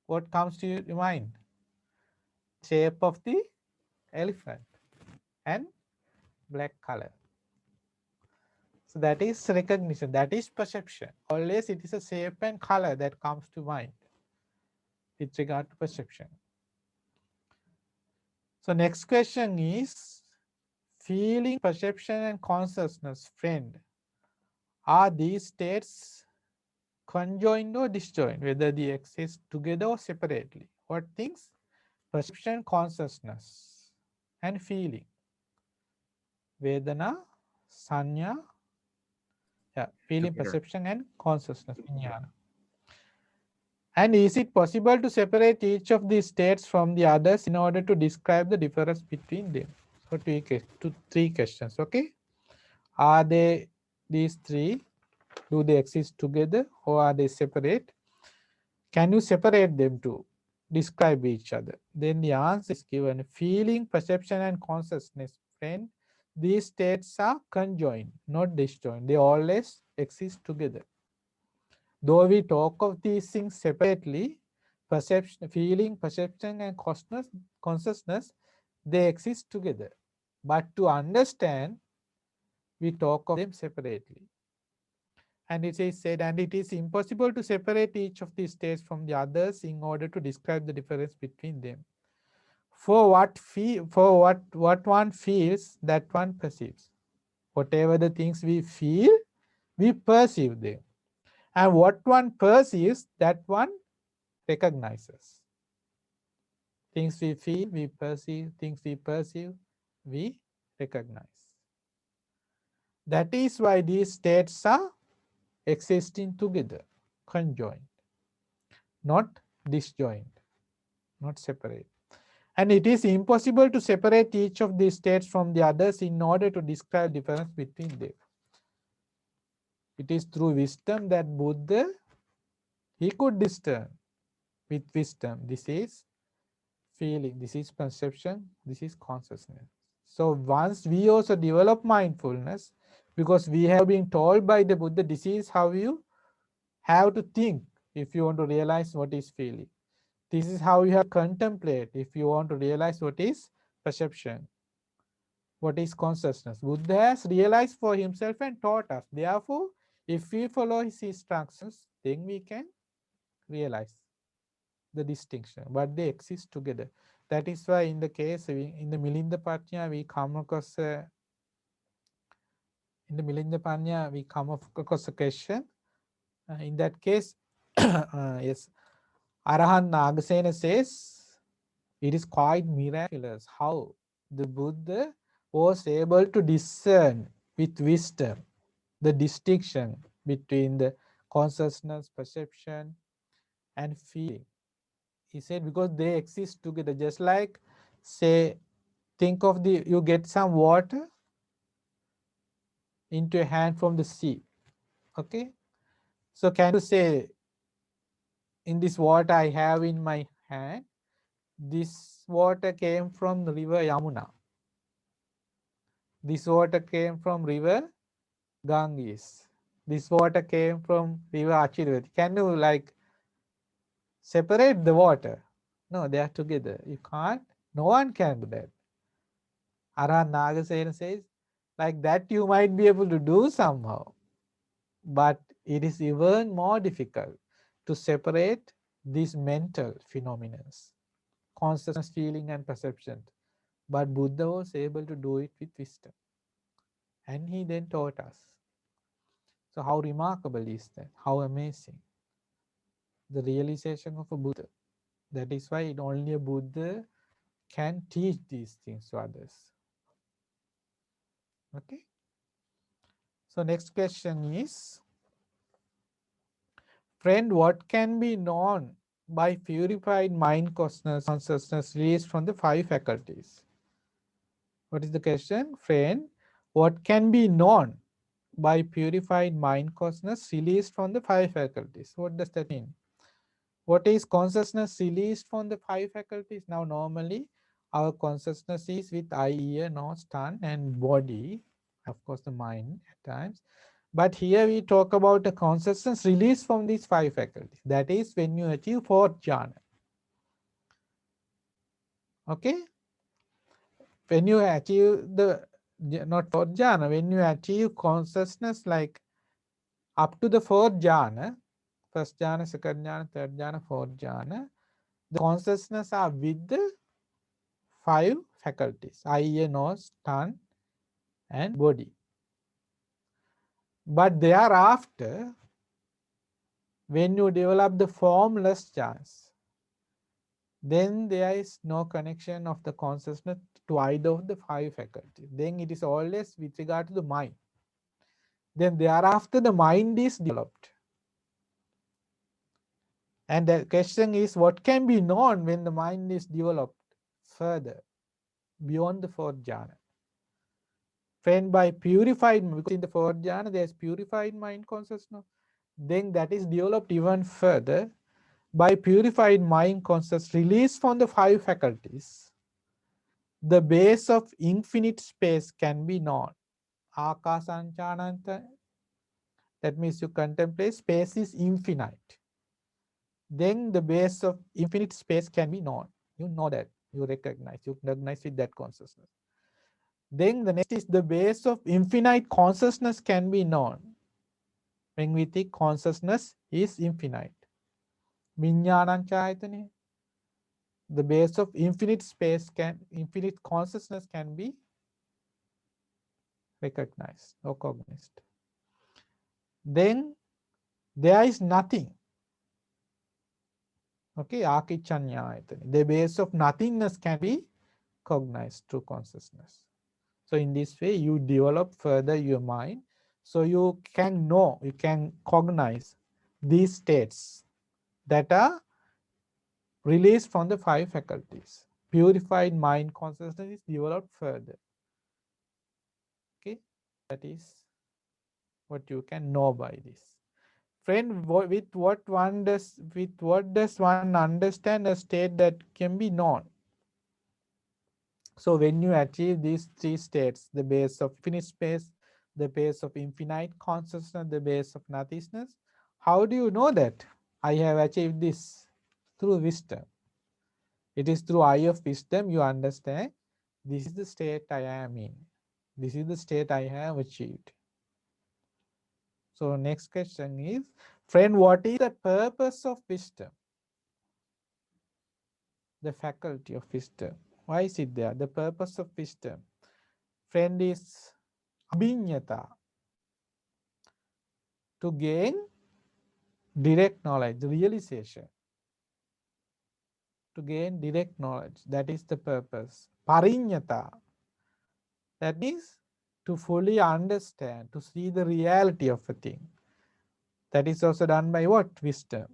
What comes to your mind? shape of the elephant and black color. So that is recognition, that is perception. Always it is a shape and color that comes to mind with regard to perception. So next question is, feeling, perception and consciousness, friend, are these states conjoined or disjoined, whether they exist together or separately? What things? Perception, consciousness and feeling. Vedana, sanya, feeling, Together. perception and consciousness, vijnana. And is it possible to separate each of these states from the others in order to describe the difference between them? So three questions, okay? Are they these three? Do they exist together or are they separate? Can you separate them to describe each other? Then the answer is given: feeling, perception and consciousness, friend, these states are conjoined, not disjoined. They always exist together. Though we talk of these things separately, perception, feeling, perception and consciousness, they exist together. But to understand, we talk of them separately. And it is said, and it is impossible to separate each of these states from the others in order to describe the difference between them. For what one feels, that one perceives. Whatever the things we feel, we perceive them. And what one perceives, that one recognizes. Things we feel, we perceive. Things we perceive, we recognize. That is why these states are existing together, conjoined, not disjoined, not separate. And it is impossible to separate each of these states from the others in order to describe difference between them. It is through wisdom that Buddha, he could discern with wisdom. This is feeling, this is perception, this is consciousness. So once we also develop mindfulness, because we have been told by the Buddha, this is how you have to think if you want to realize what is feeling. This is how you have to contemplate if you want to realize what is perception, what is consciousness. Buddha has realized for himself and taught us. Therefore, if we follow his instructions, then we can realize the distinction, but they exist together. That is why in the case, in the Milinda Panya, we come across a question. In that case, yes, Arahan Nagasena says, it is quite miraculous how the Buddha was able to discern with wisdom the distinction between the consciousness, perception, and feeling. He said because they exist together, just like, say, think of you get some water into your hand from the sea. Okay. So can you say, in this water I have in my hand, this water came from the river Yamuna. This water came from river Ganges. This water came from river Achirvati. Can you like separate the water? No, they are together. You can't. No one can do that. Arahan Nagasena says, like that you might be able to do somehow, but it is even more difficult to separate these mental phenomena, consciousness, feeling and perception. But Buddha was able to do it with wisdom. And he then taught us. So how remarkable is that? How amazing. The realization of a Buddha. That is why only a Buddha can teach these things to others. Okay. So next question is, friend, what can be known by purified mind consciousness released from the five faculties? What is the question? Friend, what can be known by purified mind consciousness released from the five faculties? What does that mean? What is consciousness released from the five faculties? Now, normally, our consciousness is with eye, ear, nose, tongue, and body. Of course, the mind at times. But here we talk about the consciousness released from these five faculties. That is when you achieve fourth jhana. Okay, when you achieve the not fourth jhana, when you achieve consciousness like up to the fourth jhana, first jhana, second jhana, third jhana, fourth jhana, the consciousness are with the five faculties: eye, nose, tongue, and body. But thereafter, when you develop the formless jhanas, then there is no connection of the consciousness to either of the five faculties. Then it is always with regard to the mind. Then thereafter the mind is developed. And the question is, what can be known when the mind is developed further beyond the fourth jhana? Friend, by purified, because in the fourth jhana there is purified mind consciousness, then that is developed even further. By purified mind consciousness released from the five faculties, the base of infinite space can be known. Akasanchananta, that means you contemplate space is infinite. Then the base of infinite space can be known. You know that, you recognize with that consciousness. Then the next is the base of infinite consciousness can be known. When we think consciousness is infinite. Viññānaṁ-chāyatane, the base of infinite space infinite consciousness can be recognized or cognized. Then there is nothing. Okay, ākiccanyāyatane, the base of nothingness can be cognized through consciousness. So in this way, you develop further your mind. So you can know, you can cognize these states that are released from the five faculties. Purified mind consciousness is developed further. Okay, that is what you can know by this. Friend, with what does one understand a state that can be known? So when you achieve these three states, the base of infinite space, the base of infinite consciousness, the base of nothingness, how do you know that I have achieved this? Through wisdom. It is through eye of wisdom you understand this is the state I am in. This is the state I have achieved. So next question is, friend, what is the purpose of wisdom? The faculty of wisdom. Why is it there? The purpose of wisdom, friend, is abhiññata, to gain direct knowledge, realization. To gain direct knowledge, that is the purpose. Pariññata, that is to fully understand, to see the reality of a thing. That is also done by what? Wisdom.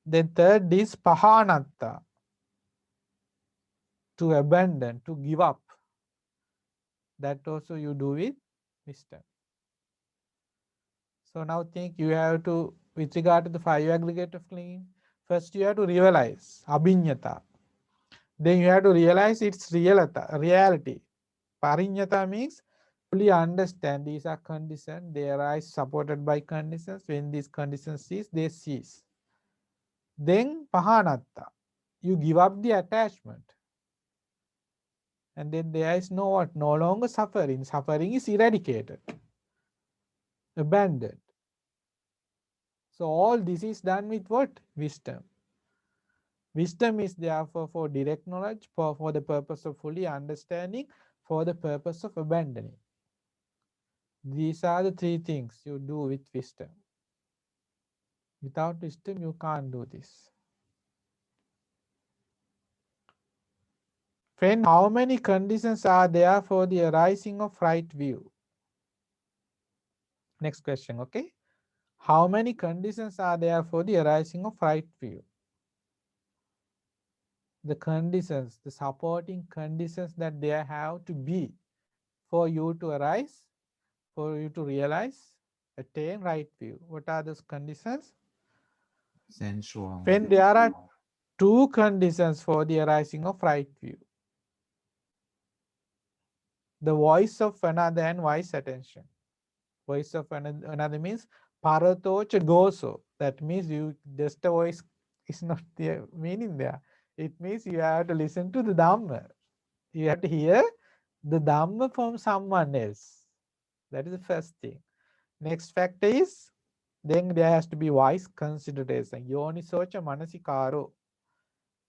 Then third is pahanatta, to abandon, to give up. That also you do with wisdom. So now think you have to, with regard to the five aggregate of clinging, first you have to realize abhiññata. Then you have to realize its reality. Pariññata means fully understand these are conditions, they arise supported by conditions. When these conditions cease, they cease. Then pahanatta, you give up the attachment. And then there is no longer suffering. Suffering is eradicated, abandoned. So all this is done with what? Wisdom. Wisdom is therefore for direct knowledge, for the purpose of fully understanding, for the purpose of abandoning. These are the three things you do with wisdom. Without wisdom, you can't do this. Friend, how many conditions are there for the arising of right view? Next question, okay? How many conditions are there for the arising of right view? The conditions, the supporting conditions that there have to be for you to arise, for you to realize, attain right view. What are those conditions? Sensual. When there are two conditions for the arising of right view: the voice of another and wise attention. Voice of another means paratocha goso. That means you just the voice is not the meaning there. It means you have to listen to the Dhamma. You have to hear the Dhamma from someone else. That is the first thing. Next factor is, then there has to be wise consideration. Yonisocha manasikaro.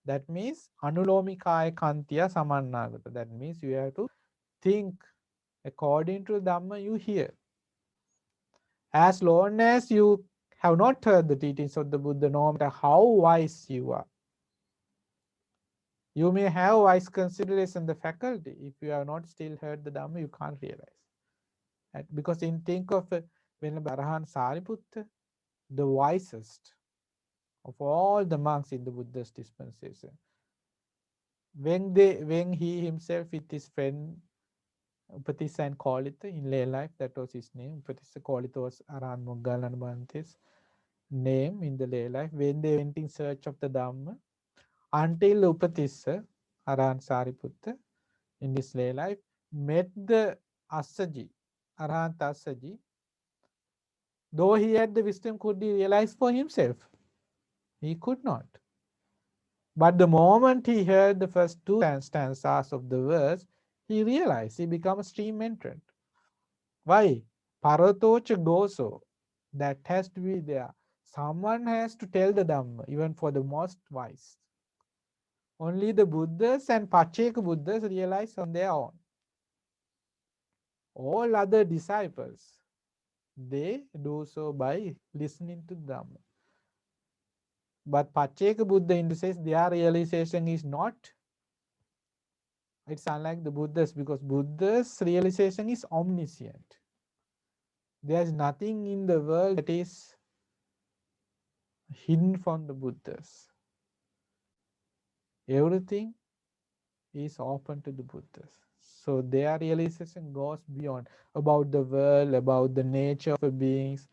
That means anulomikaya kantiya samannagata. That means you have to think according to the Dhamma you hear. As long as you have not heard the teachings of the Buddha, no matter how wise you are, you may have wise consideration, the faculty. If you have not still heard the Dhamma, you can't realize. Because think of when Arahan Sariputta, the wisest of all the monks in the Buddha's dispensation, when he himself with his friend Upatissa and Kolita in lay life, that was his name. Upatissa, Kolita was Arahan Moggallana Bhante's name in the lay life. When they went in search of the Dhamma, until Upatissa, Arahan Sariputta, in his lay life, met the Assaji, Arahanta Assaji, though he had the wisdom, could he realize for himself? He could not. But the moment he heard the first two stanzas of the verse, he realized, he became a stream entrant. Why? Paratocha goso. That has to be there. Someone has to tell the Dhamma, even for the most wise. Only the Buddhas and Pacceka Buddhas realize on their own. All other disciples, they do so by listening to Dhamma. But Pacceka Buddha, in the sense, their realization is not, it's unlike the Buddhas, because Buddha's realization is omniscient. There is nothing in the world that is hidden from the Buddhas. Everything is open to the Buddhas. So their realization goes beyond about the world, about the nature of a beings,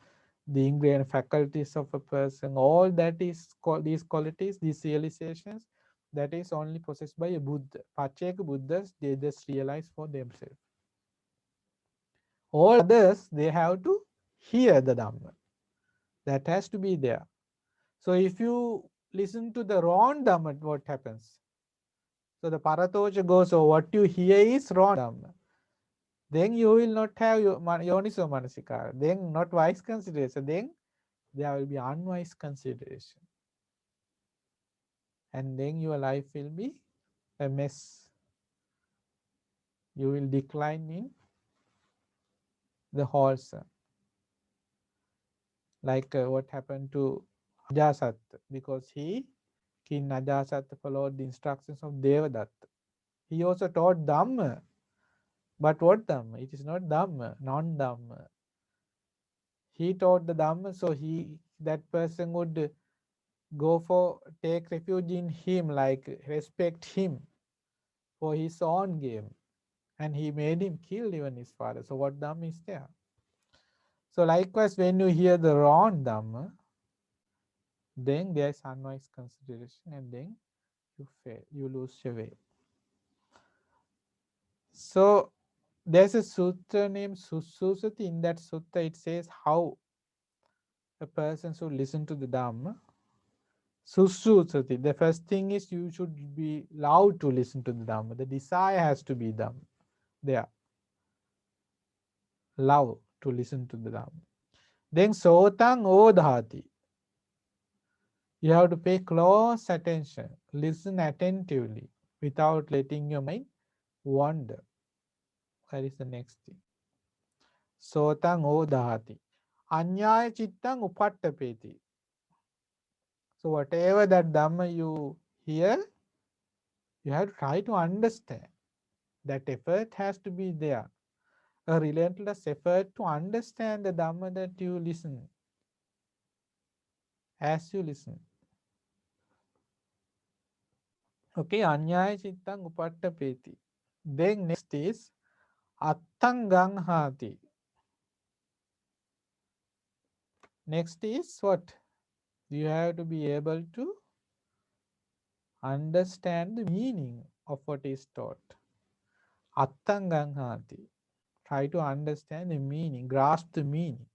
the ingrained faculties of a person. All that is called these qualities, these realizations, that is only possessed by a Buddha. Pacceka Buddhas, they just realize for themselves. All others, they have to hear the Dhamma. That has to be there. So if you listen to the wrong Dhamma, what happens? So the Paratocha goes, so what you hear is wrong Dhamma. Then you will not have Yoniso Manasikara. Then not wise consideration. Then there will be unwise consideration. And then your life will be a mess. You will decline in the wholesome. Like what happened to Ajasatta, because King Ajasatta followed the instructions of Devadatta. He also taught Dhamma. But what Dhamma? It is not Dhamma, non-Dhamma. He taught the Dhamma, so that person would take refuge in him, like respect him for his own game. And he made him kill even his father. So what Dhamma is there? So likewise, when you hear the wrong Dhamma, then there is unwise consideration, and then you fail, you lose your way. So there's a sutta named Sussusati. In that sutta, it says how a person should listen to the Dhamma. Sussusati. The first thing is you should be allowed to listen to the Dhamma. The desire has to be Dhamma. There. Love to listen to the Dhamma. Then Sotang Odhati. You have to pay close attention. Listen attentively without letting your mind wander. That is the next thing. Sotang Odhati. Anyaya Chittang Upattapeti. So whatever that Dhamma you hear, you have to try to understand. That effort has to be there. A relentless effort to understand the Dhamma that you listen. As you listen. Okay, Anyaya Chittang Upattapeti. Then next is Attang Ganghati. Next is what? You have to be able to understand the meaning of what is taught. Attang Ganghati. Try to understand the meaning, grasp the meaning.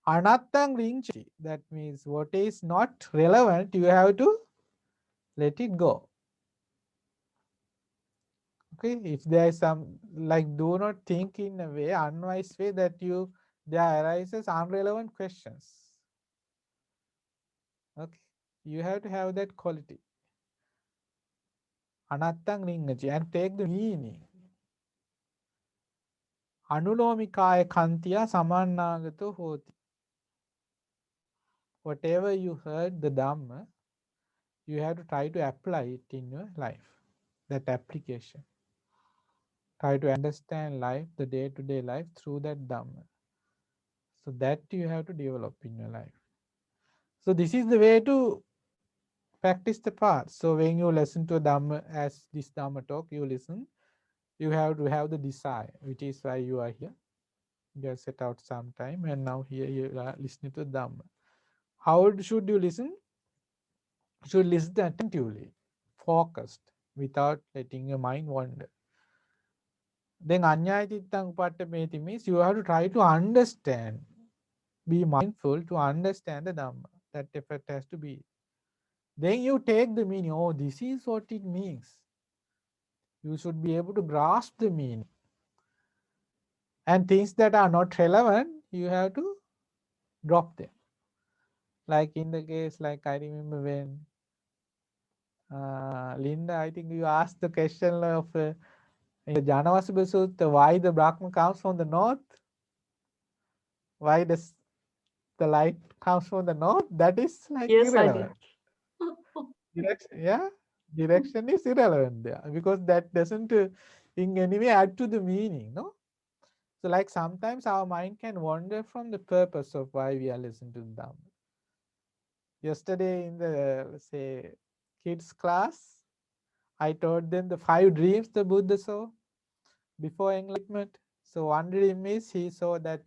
Anattang Rinchi. That means what is not relevant, you have to let it go. Okay, if there is some, like, do not think in a way, unwise way, that there arises unrelevant questions. Okay, you have to have that quality. Anattang ringachi, and take the meaning. Anulomikáya kantiya samannāgato hoti. Whatever you heard the Dhamma, you have to try to apply it in your life. That application. Try to understand life, the day-to-day life, through that Dhamma. So that you have to develop in your life. So this is the way to practice the path. So when you listen to Dhamma, as this Dhamma talk, you listen, you have to have the desire, which is why you are here. You have set out some time, and now here you are listening to Dhamma. How should you listen? You should listen attentively, focused, without letting your mind wander. Then Anyayatittang Upattapeti means you have to try to understand, be mindful to understand the Dhamma. That effort has to be. Then you take the meaning. Oh, this is what it means. You should be able to grasp the meaning. And things that are not relevant, you have to drop them. Like in the case, like I remember when Linda, I think you asked the question of in the Janavasubha Sutta, why the Brahma comes from the north? Why does the light comes from the north? That is like Yes, I did. irrelevant. Direction is irrelevant there, because that doesn't in any way add to the meaning, no? So like sometimes our mind can wander from the purpose of why we are listening to the Dhamma. Yesterday in the, let's say, kids class, I taught them the 5 dreams the Buddha saw before enlightenment. So one dream is he saw that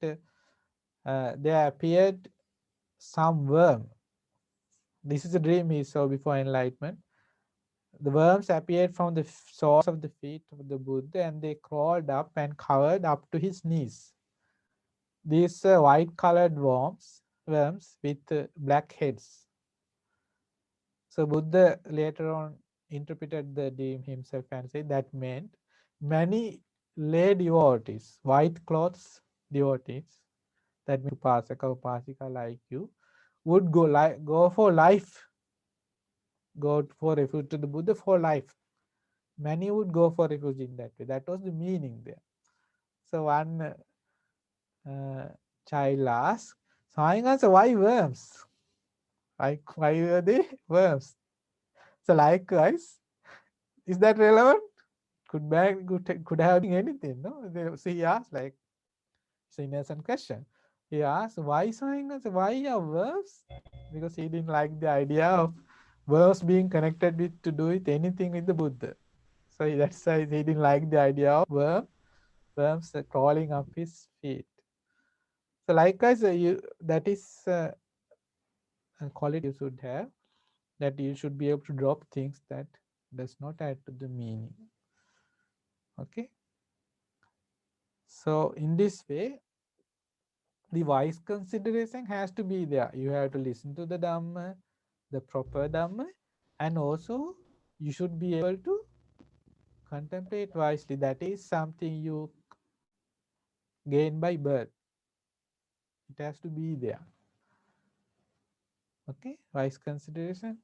there appeared some worm. This is a dream he saw before enlightenment. The worms appeared from the soles of the feet of the Buddha, and they crawled up and covered up to his knees. These white colored worms with black heads. So Buddha later on interpreted the dream himself and said that meant many lay devotees, white clothes devotees, that means Upasaka, Upasika like you, would go for life, go for refuge to the Buddha for life. Many would go for refuge in that way. That was the meaning there. So one child asked, Swami, why worms? Why were they worms? So likewise, is that relevant? Could have been anything, no? So he asked, like, it's an innocent question. He asked, why Swami, why are worms? Because he didn't like the idea of worms being connected with to do with anything with the Buddha. So that's why he didn't like the idea of worms crawling up his feet. So likewise, that is a quality you should have, that you should be able to drop things that does not add to the meaning. Okay. So in this way, the wise consideration has to be there. You have to listen to the Dhamma, the proper Dhamma, and also you should be able to contemplate wisely. That is something you gain by birth. It has to be there. Okay, wise consideration.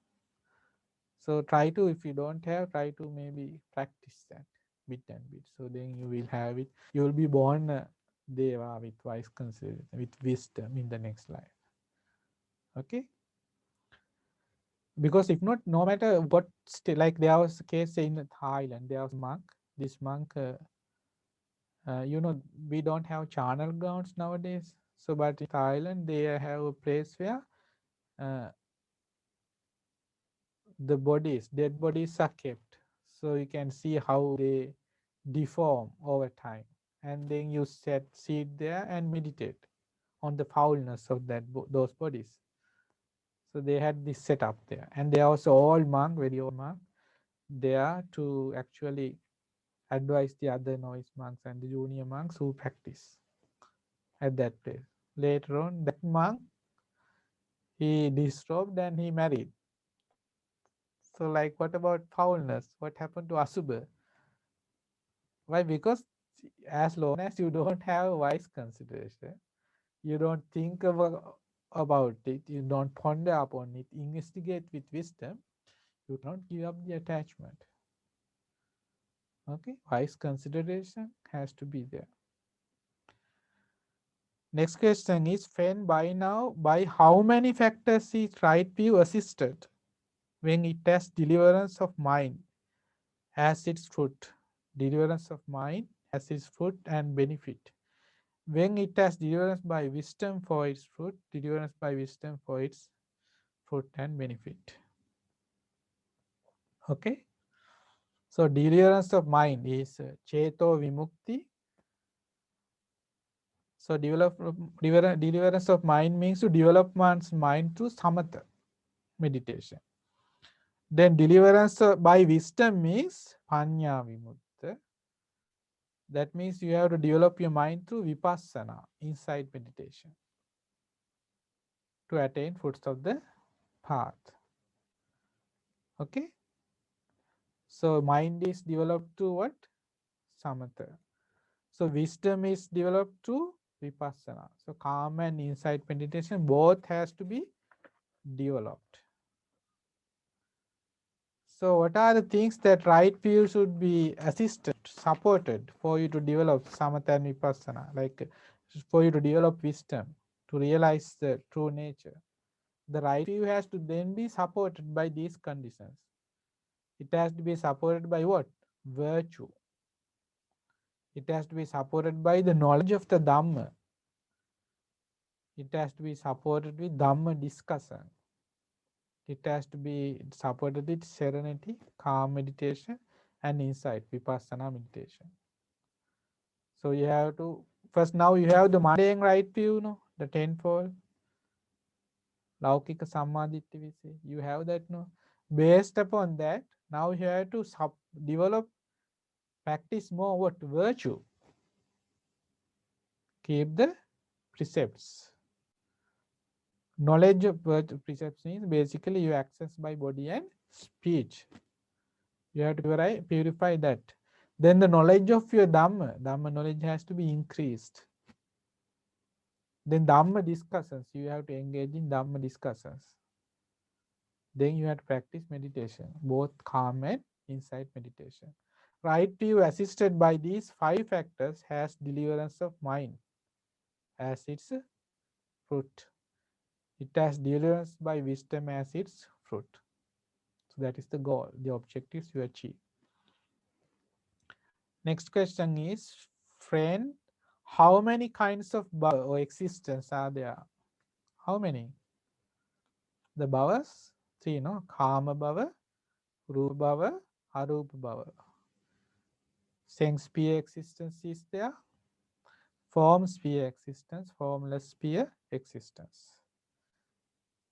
So try to, if you don't have, try to maybe practice that bit and bit. So then you will have it. You will be born Deva with wise consideration, with wisdom in the next life. Okay. Because if not, no matter what, like there was a case in Thailand, there was a monk. This monk, we don't have charnel grounds nowadays. So, but in Thailand, they have a place where the dead bodies are kept. So you can see how they deform over time. And then you sit there and meditate on the foulness of those bodies. So they had this setup there. And there was an old monk, very old monk, there to actually advise the other novice monks and the junior monks who practice at that place. Later on, that monk, he disrobed and he married. So like, what about foulness? What happened to Asubha? Why? Because as long as you don't have wise consideration, you don't think about it, you don't ponder upon it, investigate with wisdom, you cannot give up the attachment. Okay, wise consideration has to be there. Next question is, when by now, by how many factors is right view assisted when it has deliverance of mind as its fruit? Deliverance of mind as its fruit and benefit. When it has deliverance by wisdom for its fruit, deliverance by wisdom for its fruit and benefit. Okay. So deliverance of mind is Cheto Vimukti. So deliverance of mind means to develop one's mind through samatha meditation. Then deliverance by wisdom means Panya Vimukta. That means you have to develop your mind through vipassana, insight meditation, to attain fruits of the path. Okay. So mind is developed to what? Samatha. So wisdom is developed to vipassana. So calm and insight meditation both has to be developed. So what are the things that right view should be assisted, supported for you to develop samatha and vipassana, like for you to develop wisdom, to realize the true nature? The right view has to then be supported by these conditions. It has to be supported by what? Virtue. It has to be supported by the knowledge of the Dhamma. It has to be supported with Dhamma discussion. It has to be supported with serenity, calm meditation, and insight, vipassana meditation. So you have to, first now you have the mundane right view, no? The tenfold. Laukika Sammaditya we say. You have that, no? Based upon that, now you have to develop, practice more what? Virtue. Keep the precepts. Knowledge of virtue precepts means basically you access by body and speech. You have to purify that. Then the knowledge of your Dhamma knowledge has to be increased. Then Dhamma discussions, you have to engage in Dhamma discussions. Then you have to practice meditation, both calm and insight meditation. Right view assisted by these 5 factors has deliverance of mind as its fruit. It has deliverance by wisdom as its fruit. So that is the goal, the objectives you achieve. Next question is, friend, how many kinds of bhava or existence are there? How many? The bhavas, 3, no? Kama bhava, rupa bhava, arupa bhava. Sense sphere existence is there. Form sphere existence, formless sphere existence.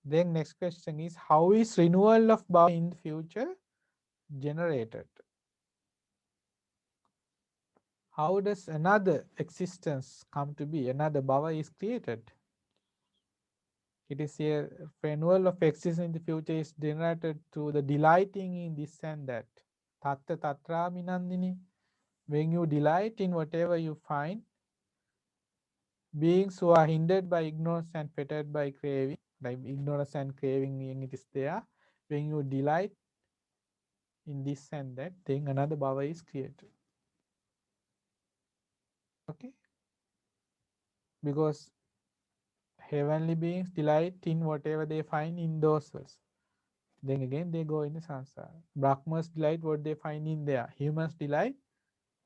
Then next question is, how is renewal of bhava in the future generated? How does another existence come to be? Another bhava is created. It is a renewal of existence in the future is generated through the delighting in this and that. Tatta tatra minandini. When you delight in whatever you find, beings who are hindered by ignorance and fettered by craving, like ignorance and craving, it is there. When you delight in this and that, then another bhava is created. Okay? Because heavenly beings delight in whatever they find in those worlds. Then again they go in the samsara. Brahmas delight what they find in there. Humans delight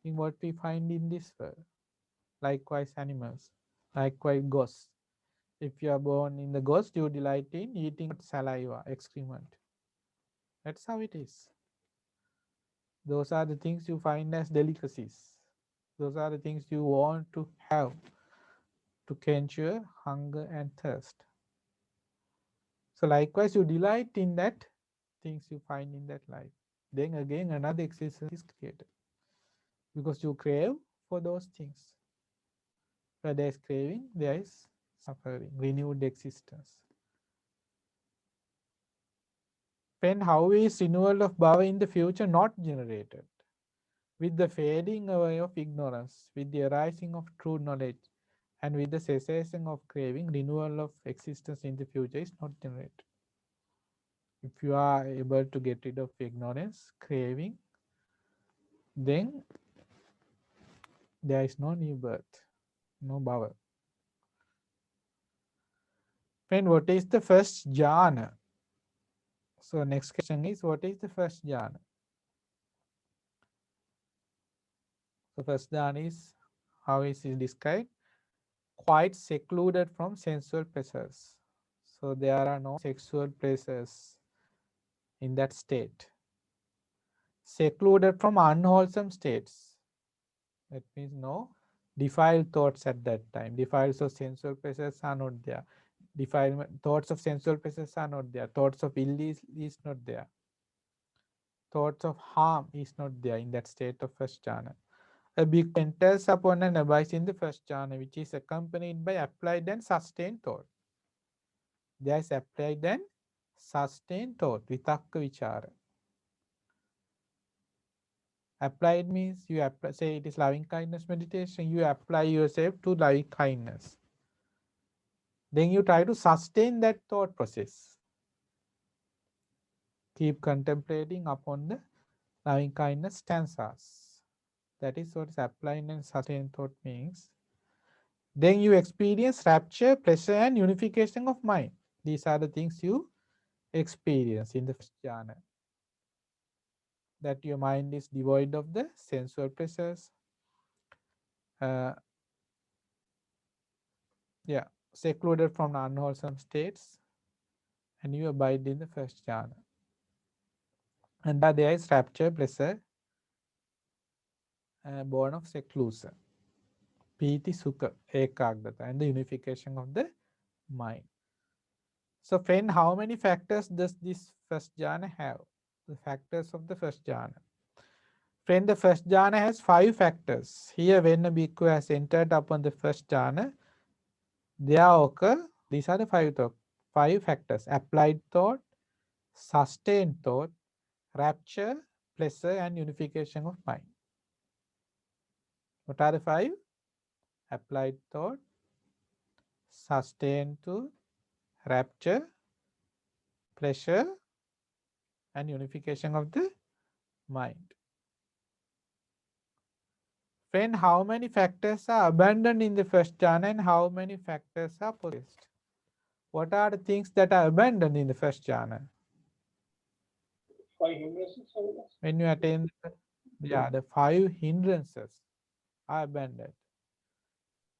in what we find in this world. Likewise animals. Likewise ghosts. If you are born in the ghost, you delight in eating saliva, excrement. That's how it is. Those are the things you find as delicacies. Those are the things you want to have to quench your hunger and thirst. So likewise, you delight in that things you find in that life. Then again, another existence is created because you crave for those things. Where there is craving, there is suffering, renewed existence. Then how is renewal of bhava in the future not generated? with the fading away of ignorance, with the arising of true knowledge, and with the cessation of craving, renewal of existence in the future is not generated. If you are able to get rid of ignorance, craving, then there is no new birth, no bhava. Then what is the first jhana? So next question is, what is the first jhana? So first jhana is, how is it described? Quite secluded from sensual pleasures. So there are no sexual pleasures in that state. Secluded from unwholesome states. That means no defiled thoughts at that time. Defiles of sensual pleasures are not there. Defilement, thoughts of sensual pleasures are not there. Thoughts of ill is not there. Thoughts of harm is not there in that state of first jhana. A big enters upon and abides in the first jhana, which is accompanied by applied and sustained thought. There is applied and sustained thought, vitakka vichara. Applied means you apply, say it is loving kindness meditation, you apply yourself to loving kindness. Then you try to sustain that thought process. Keep contemplating upon the loving kindness stanzas. That is what applied and sustained thought means. Then you experience rapture, pleasure, and unification of mind. These are the things you experience in the first jhana. That your mind is devoid of the sensual pleasures. Secluded from unwholesome states, and you abide in the first jhana. And there is rapture, pleasure, born of seclusion, piti, sukha, ekagrata, and the unification of the mind. So friend, how many factors does this first jhana have? The factors of the first jhana. Friend, the first jhana has 5 factors. Here, when a bhikkhu has entered upon the first jhana, there occur, these are the 5 factors: applied thought, sustained thought, rapture, pleasure, and unification of mind. What are the 5? Applied thought, sustained thought, rapture, pleasure, and unification of the mind. Friend, how many factors are abandoned in the first jhana and how many factors are possessed? What are the things that are abandoned in the first jhana? 5 hindrances, I guess. When you attain, the 5 hindrances are abandoned.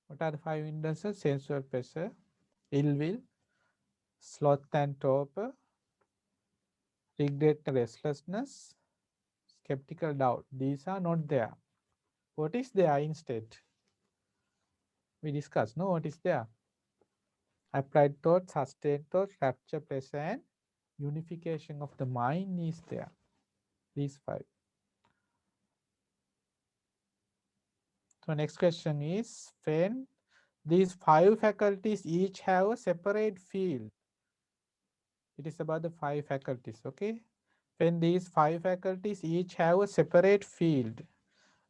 What are the 5 hindrances? Sensual pleasure, ill will, sloth and torpor, regret and restlessness, skeptical doubt. These are not there. What is there instead? We discussed, no? What is there? Applied thought, sustained thought, rapture, pleasure, and unification of the mind is there. These 5. So next question is, when these 5 faculties each have a separate field. It is about the 5 faculties, okay? When these 5 faculties each have a separate field,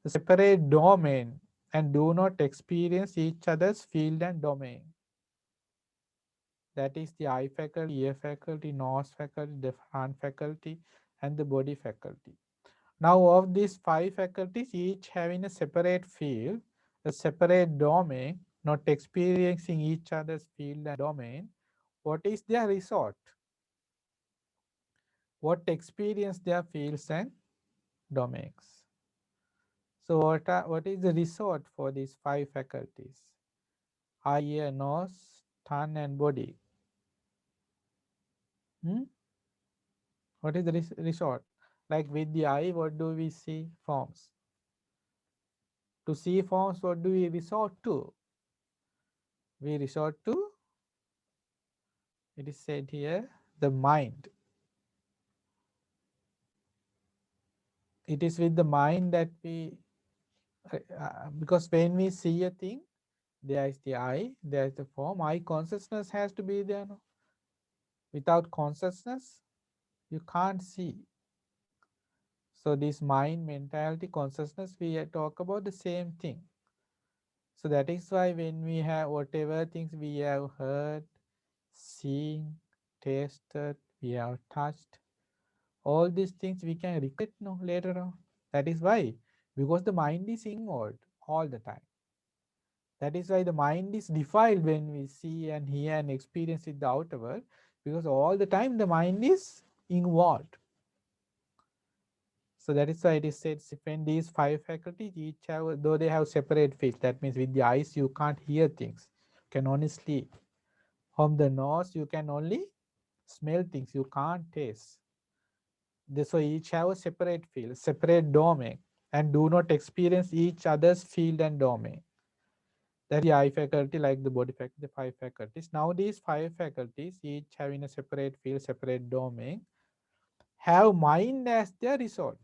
a separate domain, and do not experience each other's field and domain. That is the eye faculty, ear faculty, nose faculty, the hand faculty, and the body faculty. Now, of these 5 faculties, each having a separate field, a separate domain, not experiencing each other's field and domain, what is their resort? What experience their fields and domains? So, what is the resort for these 5 faculties? Eye, ear, nose, tongue, and body. What is the resort? Like with the eye, what do we see? Forms. To see forms, what do we resort to? We resort to, it is said here, the mind. It is with the mind that we, because when we see a thing, there is the eye, there is the form. Eye consciousness has to be there. No? Without consciousness, you can't see. So this mind, mentality, consciousness, we talk about the same thing. So that is why when we have whatever things we have heard, seen, tasted, we have touched, all these things we can recollect no later on. That is why, because the mind is involved all the time. That is why the mind is defiled when we see and hear and experience in the outer world, because all the time the mind is involved. So that is why it is said when these five faculties each have, though they have separate fields, that means with the eyes you can't hear things, you can only see. From the nose you can only smell things, you can't taste. So each have a separate field, separate domain, and do not experience each other's field and domain. That the eye faculty, like the body faculty, the five faculties. Now these five faculties, each having a separate field, separate domain, have mind as their resort,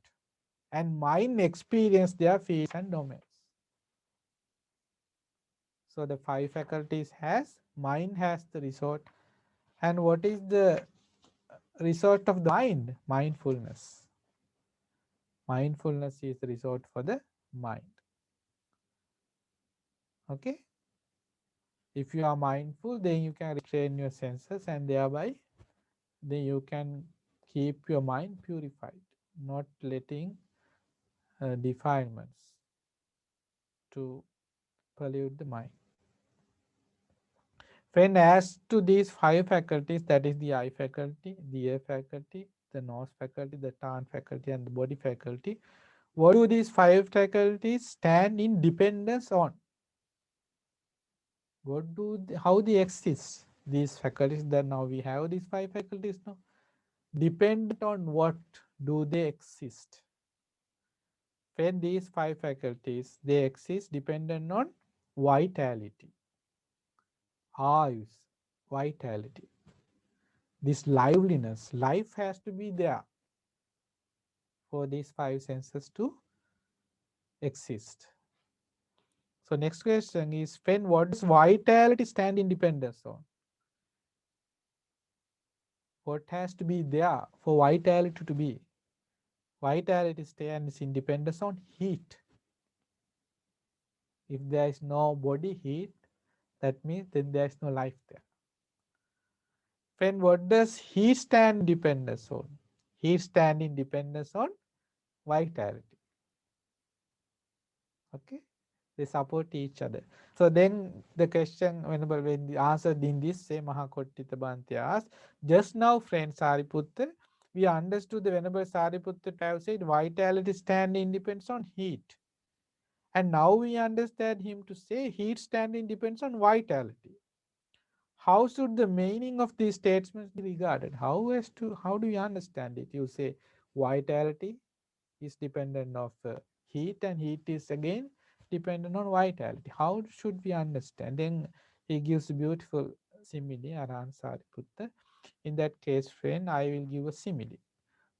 and mind experience their fields and domains. So the five faculties has, mind has the resort. And what is the resort of the mind? Mindfulness. Mindfulness is the resort for the mind. Okay. If you are mindful, then you can retrain your senses, and thereby then you can keep your mind purified, not letting defilements to pollute the mind. When as to these five faculties, that is the eye faculty, the ear faculty, the nose faculty, the tongue faculty, and the body faculty, what do these five faculties stand in dependence on? What do they, how they exist? These faculties that now we have these five faculties now. Dependent on what do they exist? When these five faculties, they exist dependent on vitality, eyes, vitality. This liveliness, life has to be there for these five senses to exist. So next question is, when what does vitality stand in dependence on? What has to be there for vitality to be? Vitality stands in dependence on heat. If there is no body heat, that means then there is no life there. When what does heat stand in dependence on? Heat stand in dependence on vitality. Okay, they support each other. So then the question, when the answer in this say Mahakottita Bhante asked, just now friend Sariputta, we understood the Venerable Sariputta have said vitality stand independence on heat. And now we understand him to say heat standing depends on vitality. How should the meaning of these statements be regarded? How do you understand it? You say vitality is dependent of heat, and heat is again dependent on vitality. How should we understand? Then he gives a beautiful simile, Arahant Sariputta. In that case, friend, I will give a simile.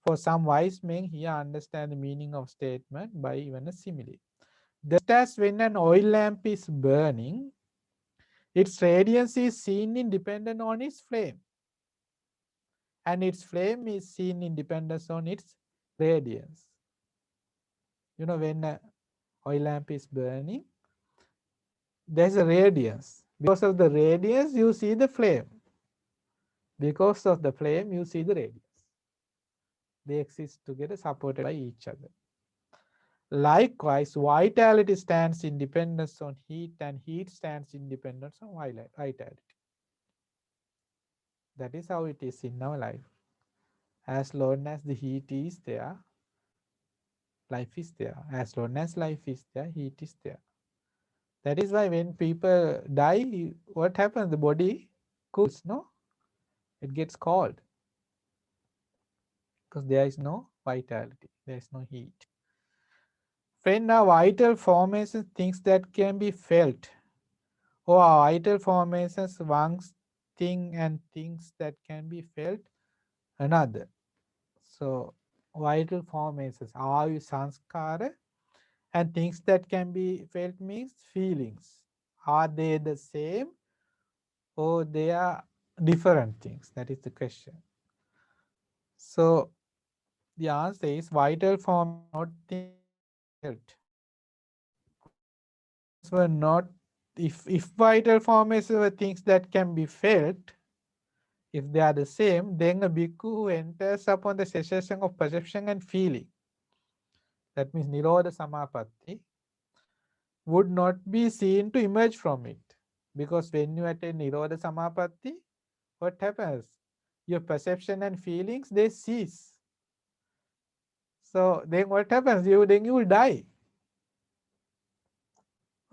For some wise men here understand the meaning of statement by even a simile. Just as when an oil lamp is burning, its radiance is seen independent on its flame, and its flame is seen in dependence on its radiance. You know, when an oil lamp is burning, there's a radiance. Because of the radiance, you see the flame. Because of the flame, you see the radiance. They exist together, supported by each other. Likewise, vitality stands in dependence on heat, and heat stands in dependence on vitality. That is how it is in our life. As long as the heat is there, life is there. As long as life is there, heat is there. That is why when people die, what happens? The body cools, no? It gets cold because there is no vitality, there is no heat. When our vital formations, things that can be felt, or our vital formations, one thing and things that can be felt, another. So vital formations, ayu sanskara, and things that can be felt means feelings. Are they the same or they are different things? That is the question. So The answer is vital form not felt. Were not, if vital formations were things that can be felt, if they are the same, then a bhikkhu who enters upon the cessation of perception and feeling, that means Nirodha Samapatti, would not be seen to emerge from it. Because when you attain Nirodha Samapatti, what happens? Your perception and feelings, they cease. So then what happens? Then you will die.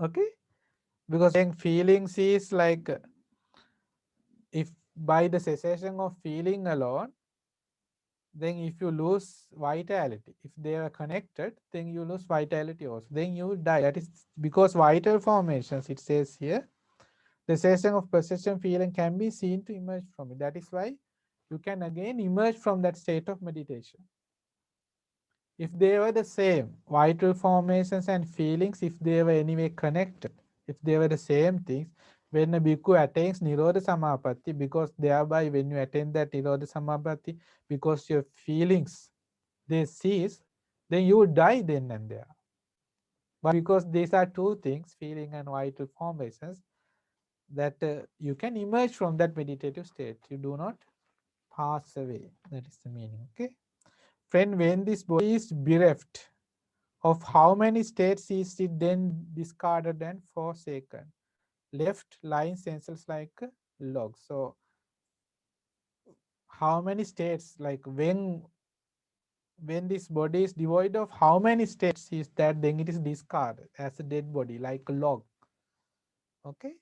Okay? Because then feelings is like, if by the cessation of feeling alone, then if you lose vitality, if they are connected, then you lose vitality also. Then you will die. That is because vital formations, it says here, the cessation of perception feeling can be seen to emerge from it. That is why you can again emerge from that state of meditation. If they were the same, vital formations and feelings, if they were anyway connected, if they were the same things, when a bhikkhu attains Nirodha Samapatti, because thereby when you attain that Nirodha Samapatti, because your feelings, they cease, then you would die then and there. But because these are two things, feeling and vital formations, that you can emerge from that meditative state. You do not pass away. That is the meaning. Okay. Friend, when this body is bereft of how many states is it then discarded and forsaken? Left lying senseless like a log. So how many states, like when this body is devoid of how many states is that, then it is discarded as a dead body like a log. Okay.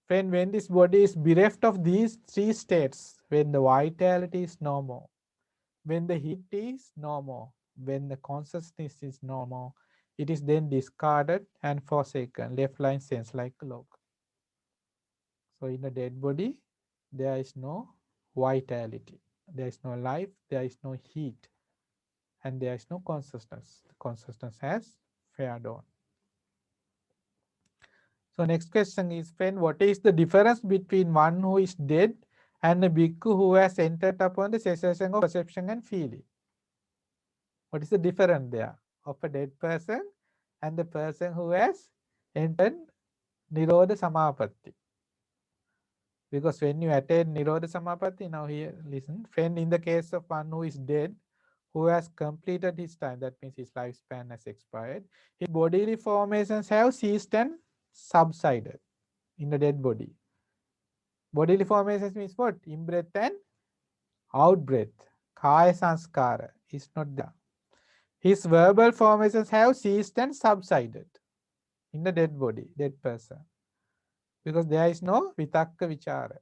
Friend, when this body is bereft of these three states, when the vitality is no more, when the heat is no more, when the consciousness is no more, it is then discarded and forsaken, left lying sense like a log. So in a dead body, there is no vitality, there is no life, there is no heat, and there is no consciousness. The consciousness has fared on. So next question is, friend, what is the difference between one who is dead and a bhikkhu who has entered upon the cessation of perception and feeling? What is the difference there of a dead person and the person who has entered Nirodha Samapatti? Because when you attain Nirodha Samapatti, now here listen, friend, in the case of one who is dead, who has completed his time, that means his lifespan has expired, his bodily formations have ceased and subsided in the dead body. Bodily formations means what? In-breath and out-breath. Kaya sanskara is not there. His verbal formations have ceased and subsided in the dead body, dead person. Because there is no vitakka vichara,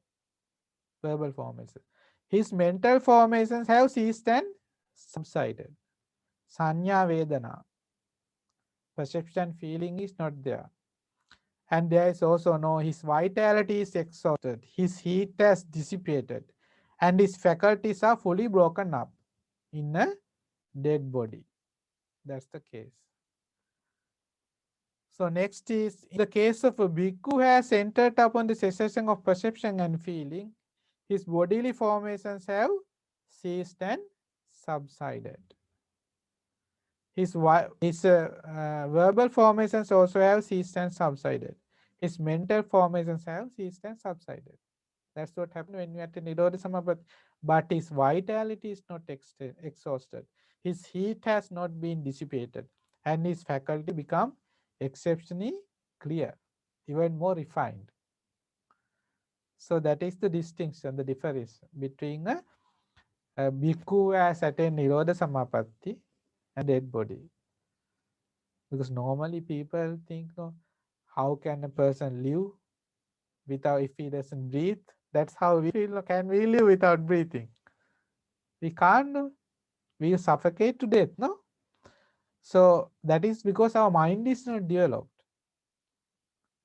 verbal formation. His mental formations have ceased and subsided. Sanya vedana, perception feeling is not there. And there is also no, his vitality is exhausted, his heat has dissipated, and his faculties are fully broken up in a dead body. That's the case. So next is, in the case of a bhikkhu who has entered upon the cessation of perception and feeling, his bodily formations have ceased and subsided. His verbal formations also have ceased and subsided. His mental formations have ceased and subsided. That's what happened when you attain Nirodha Samapatti. But his vitality is not exhausted. His heat has not been dissipated. And his faculty become exceptionally clear, even more refined. So that is the distinction, the difference between a bhikkhu who has attained Nirodha Samapatti and dead body. Because normally people think, no, how can a person live without, if he doesn't breathe? That's how we feel. No, can we live without breathing? We can't. No? We suffocate to death. No. So that is because our mind is not developed.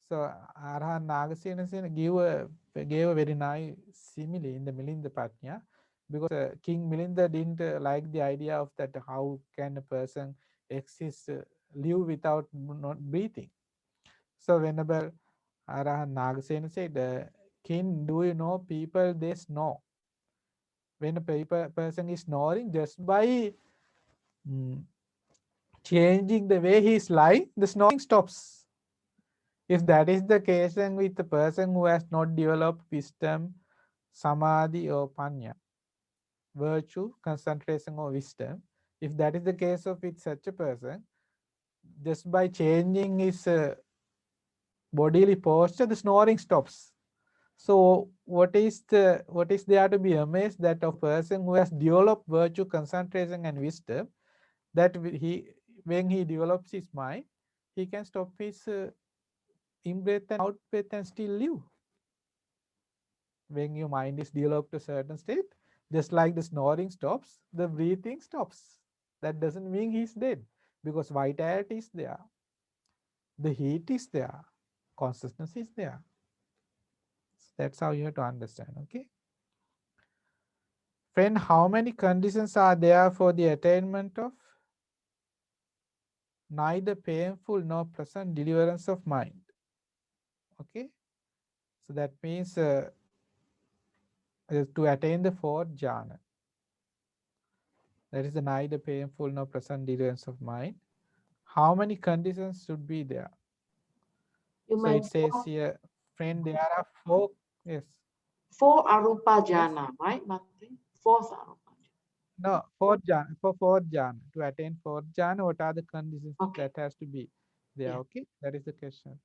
So Arhan Nagasena gave a very nice simile in the Milinda Patnya, because King Milinda didn't like the idea of that. How can a person exist, live without not breathing? So whenever Arahan Nagasena said, King, do you know people, they snore? When a person is snoring, just by changing the way he is lying, the snoring stops. If that is the case, then with the person who has not developed wisdom, samadhi or panya, virtue, concentration or wisdom, if that is the case of with such a person, just by changing his bodily posture, the snoring stops. So what is there to be amazed that a person who has developed virtue, concentration and wisdom, that when he develops his mind, he can stop his in-breath and out-breath and still live. When your mind is developed to a certain state, just like the snoring stops, the breathing stops. That doesn't mean he's dead, because vitality is there, the heat is there, consciousness is there. That's how you have to understand. Okay. Friend, how many conditions are there for the attainment of neither painful nor pleasant deliverance of mind? Okay. So that means to attain the fourth jhana. That is the neither painful nor pleasant deliverance of mind. How many conditions should be there? You So it meant says here, friend, there are four. Yes. four arupa Yes. jhana, right, Bhante? Fourth arupa jhana. No, fourth jhana. For fourth jhana, to attain fourth jhana, what are the conditions Okay. that has to be there? Yeah. Okay, that is the question.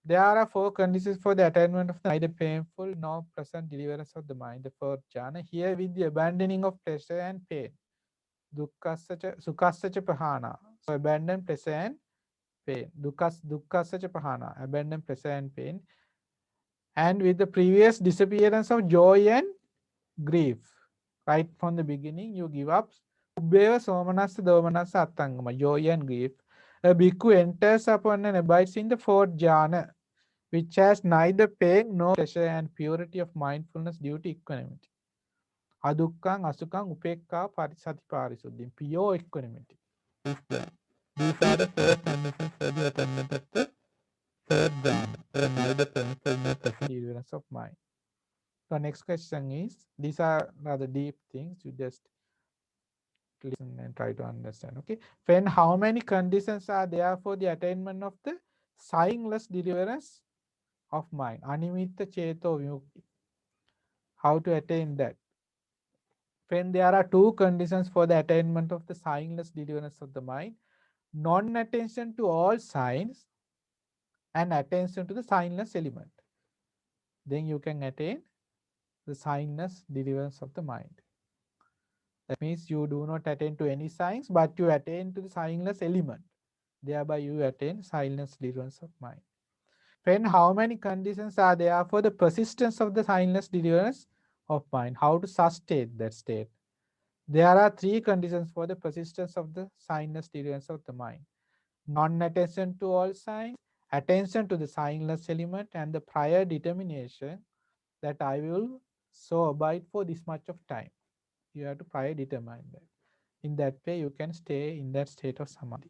There are four conditions for the attainment of neither painful nor pleasant deliverance of the mind, the fourth jhana. Here with the abandoning of pleasure and pain. Sukhasacha pahana. So abandon pleasure and pain. Dukhasacha pahana. Abandon pleasure and pain. And with the previous disappearance of joy and grief. Right from the beginning, you give up. Ubbeva somanassa domanassa attangama. Joy and grief. A bhikkhu enters upon and abides in the fourth jhana, which has neither pain nor pleasure and purity of mindfulness due to equanimity. Adukkang, asukang, upekka, parisati, parisuddhim. Pure equanimity. These are the four conditions for the attainment of the third jhana, neither painful nor pleasant deliverance of mind. So next question is, these are rather deep things, you just listen and try to understand. Okay. Friend, how many conditions are there for the attainment of the sightless deliverance of mind? Animitta cheto vimukti. How to attain that? Friend, there are two conditions for the attainment of the sightless deliverance of the mind. Non-attention to all signs and attention to the sightless element. Then you can attain the sightless deliverance of the mind. That means you do not attain to any signs, but you attain to the sightless element. Thereby you attain sightless deliverance of mind. Friend, how many conditions are there for the persistence of the sightless deliverance of mind? How to sustain that state? There are three conditions for the persistence of the sightless deliverance of the mind. Non-attention to all signs, attention to the sightless element, and the prior determination that I will so abide for this much of time. You have to prior determine that. In that way, you can stay in that state of samadhi.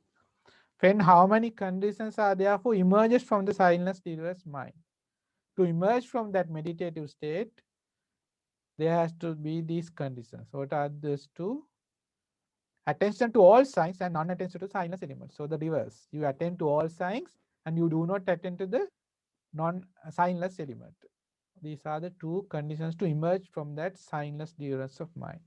Friend, how many conditions are there for emerges from the sightless deliverance mind? To emerge from that meditative state, there has to be these conditions. What are these two? Attention to all signs and non-attention to sightless elements. So the reverse. You attend to all signs and you do not attend to the non-sightless element. These are the two conditions to emerge from that sightless deliverance of mind.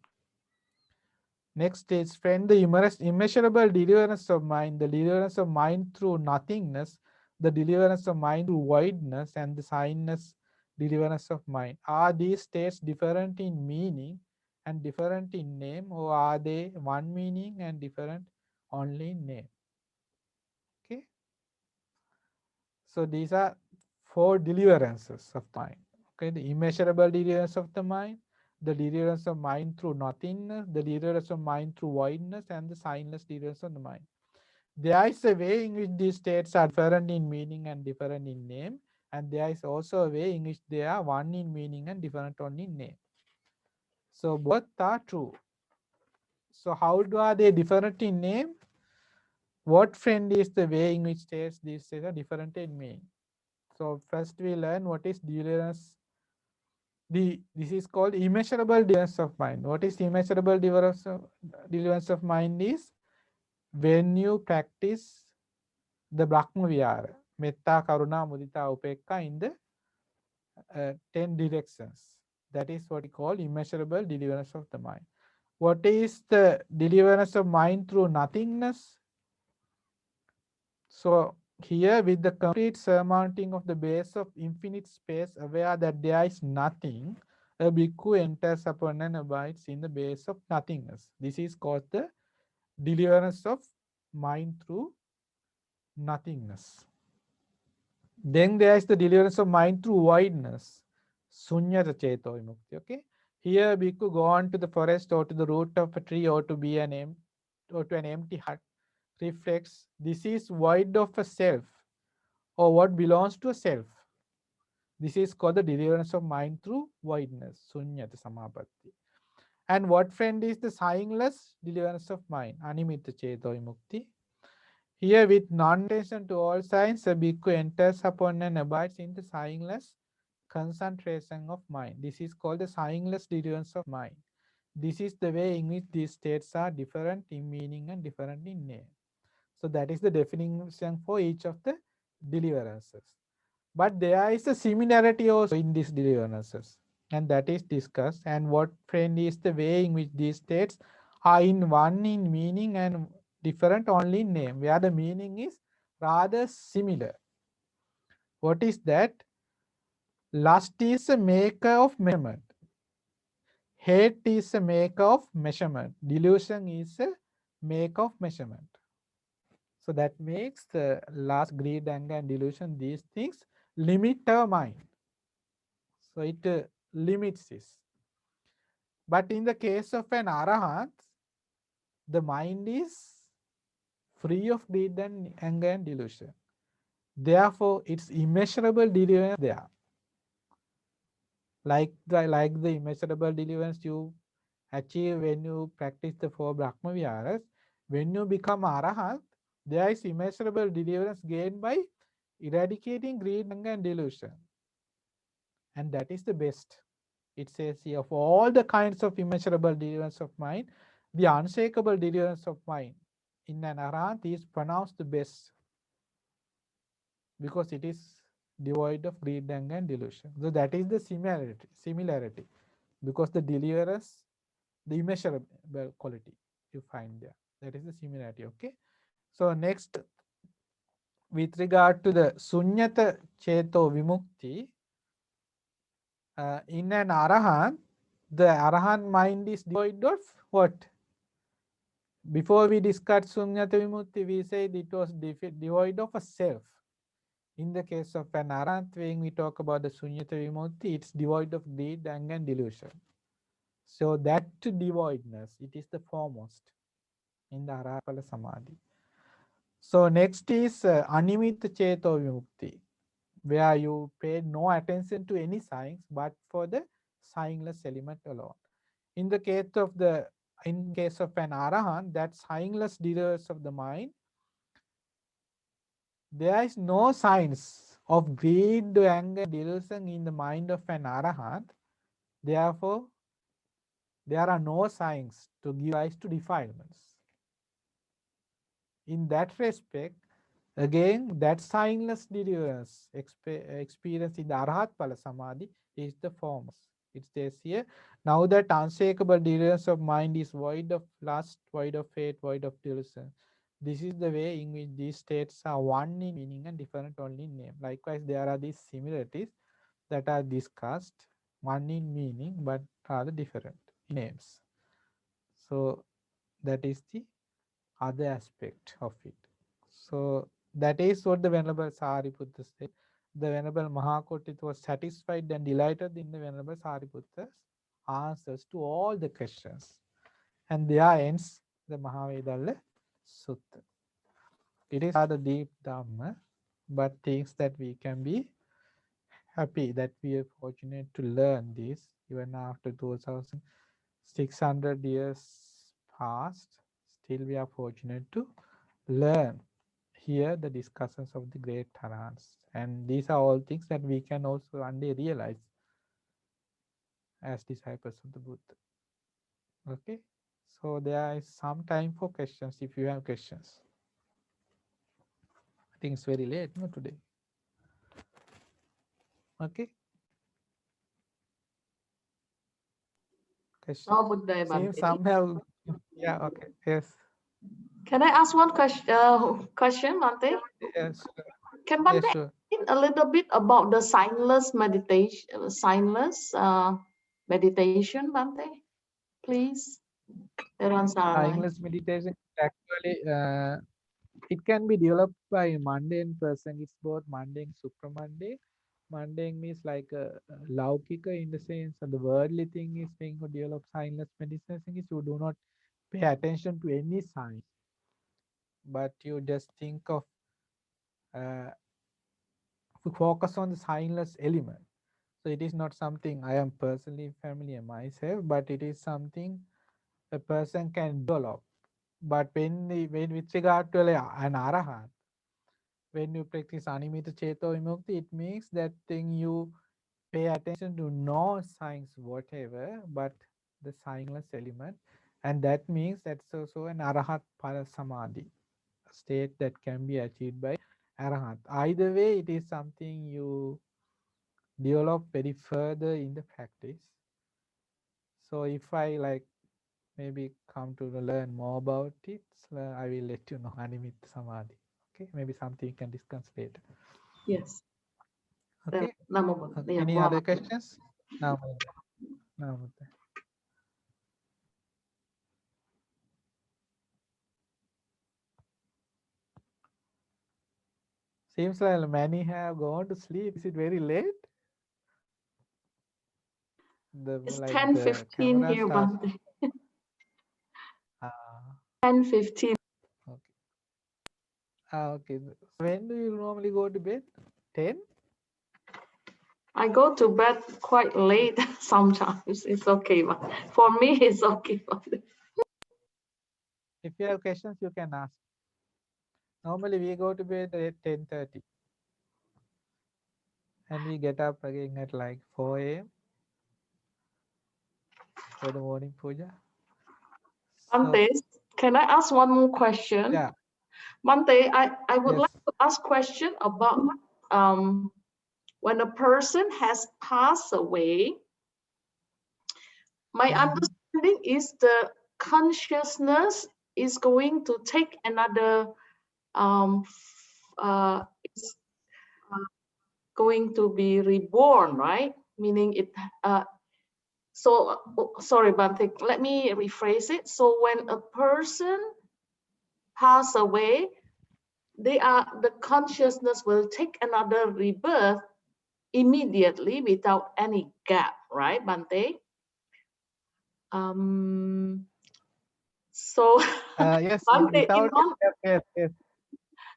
Next is, friend, the immeasurable deliverance of mind, the deliverance of mind through nothingness, the deliverance of mind through voidness, and the sightless deliverance of mind. Are these states different in meaning and different in name, or are they one meaning and different only in name? Okay. So these are four deliverances of the mind. Okay, the immeasurable deliverance of the mind, the deliverance of mind through nothingness, the deliverance of mind through voidness, and the sightless deliverance of the mind. There is a way in which these states are different in meaning and different in name, and there is also a way in which they are one in meaning and different only in name. So both are true. So how are they different in name? What, friend, is the way in which states these states are different in meaning? So first we learn what is deliverance This is called immeasurable deliverance of mind. What is immeasurable deliverance of mind is when you practice the Brahma Vihara, Metta, Karuna, Mudita, Upekka in the 10 directions. That is what we call immeasurable deliverance of the mind. What is the deliverance of mind through nothingness? So here with the complete surmounting of the base of infinite space, aware that there is nothing, a bhikkhu enters upon and abides in the base of nothingness. This is called the deliverance of mind through nothingness. Then there is the deliverance of mind through voidness, sunyata cheto vimukti. Okay, here bhikkhu go on to the forest or to the root of a tree or to be or to an empty hut, reflects this is void of a self or what belongs to a self. This is called the deliverance of mind through voidness, sunyata samapatti. And what friend is the signless deliverance of mind, animita cheto vimukti. Here, with non-attention to all signs, a bhikkhu enters upon and abides in the signless concentration of mind. This is called the signless deliverance of mind. This is the way in which these states are different in meaning and different in name. So that is the definition for each of the deliverances. But there is a similarity also in these deliverances, and that is discussed. And what friend is the way in which these states are in one in meaning and different only in name, where the meaning is rather similar. What is that? Lust is a maker of measurement. Hate is a maker of measurement. Delusion is a maker of measurement. So that makes the lust, greed, anger, and delusion, these things limit our mind. So it limits this. But in the case of an arahant, the mind is free of greed and anger and delusion. Therefore, it's immeasurable deliverance there. Like the immeasurable deliverance you achieve when you practice the 4 Brahma Viharas, when you become arahant, there is immeasurable deliverance gained by eradicating greed, anger, and delusion. And that is the best. It says here, of all the kinds of immeasurable deliverance of mind, the unshakable deliverance of mind in an arahant is pronounced the best because it is devoid of greed, anger, and delusion. So that is the similarity because the deliverance, the immeasurable quality you find there. That is the similarity. Okay. So next, with regard to the sunyata cheto vimukti, in an arahant, the arahant mind is devoid of what? Before we discussed sunyata vimukti, we said it was devoid of a self. In the case of an arahant, when we talk about the sunyata vimukti, it's devoid of greed, anger, and delusion. So that devoidness, it is the foremost in the arahapala samadhi. So next is animita cheto vimukti, where you pay no attention to any signs but for the signless element alone. In the case of an arahant, that signless deliverance of the mind, there is no signs of greed, anger, delusion in the mind of an arahant. Therefore, there are no signs to give rise to defilements. In that respect, again, that signless deliverance experience in the Arhat Pala Samadhi is the foremost. It says here, now that unshakable deliverance of mind is void of lust, void of hate, void of delusion. This is the way in which these states are one in meaning and different only in name. Likewise, there are these similarities that are discussed, one in meaning but rather different names. So that is the other aspect of it. So that is what the Venerable Sariputta said. The Venerable Mahakotthita was satisfied and delighted in the Venerable Sariputta's answers to all the questions. And there ends the Mahavedalla Sutta. It is rather deep Dhamma, but things that we can be happy that we are fortunate to learn this even after 2600 years past. Still we are fortunate to learn here the discussions of the great Arahants. And these are all things that we can also one day realize as disciples of the Buddha. Okay, so there is some time for questions if you have questions. I think it's very late, no, today. Okay. Question. Oh, Buddha Seems Bante. some have. Yeah. Okay. Yes. Can I ask one question, Bante? Yes. Can Yeah. Bante Sure. explain a little bit about the signless meditation, meditation, Bante, please? Teran Saranai. English meditation actually it can be developed by mundane person. It's both mundane, supramundane. Mundane means like laukika in the sense of the worldly thing is being developed. Signless meditation is you do not pay attention to any sign, but you just think of uh, focus on the signless element. So it is not something I am personally familiar myself, but it is something a person can develop. But when with regard to an arahant, when you practice animita cheto vimukti, it means that thing you pay attention to no signs whatever, but the signless element, and that means that's also an arahat para samadhi, a state that can be achieved by arahant. Either way, it is something you develop very further in the practice. So if I like maybe come to learn more about it, I will let you know Animit Samadhi. Okay, maybe something you can discuss later. Yes. Okay. Namo Buddha. Okay. Yeah, Any wow. other questions? Now, now. Seems like many have gone to sleep. Is it very late? The It's like the 10:15 camera here, starts. Bante. Ah, 10:15. okay. Okay. When do you normally go to bed? 10? I go to bed quite late sometimes. It's okay, but for me, it's okay. Bante. If you have questions, you can ask. Normally we go to bed at 10:30. And we get up again at like 4 a.m. for the morning puja. So, Bante, can I ask one more question? yeah, Bante, I would yes. like to ask question about when a person has passed away. My Mhm. understanding is the consciousness is going to take another it's going to be reborn, right? Meaning it sorry, Bante, let me rephrase it. So when a person pass away, the consciousness will take another rebirth immediately without any gap, right, Bante? So Yes, Bante, without yes, yes.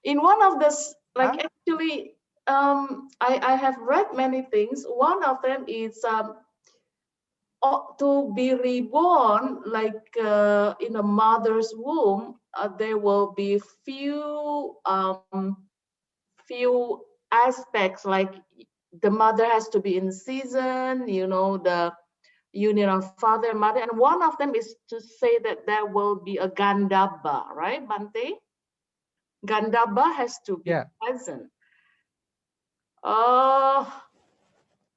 in one of the like Huh? actually I have read many things. One of them is to be reborn like in a mother's womb, there will be few aspects, like the mother has to be in season, the union of father and mother, and one of them is to say that there will be a Gandhabba, right, Bante? Gandhabba has to be Yeah. present.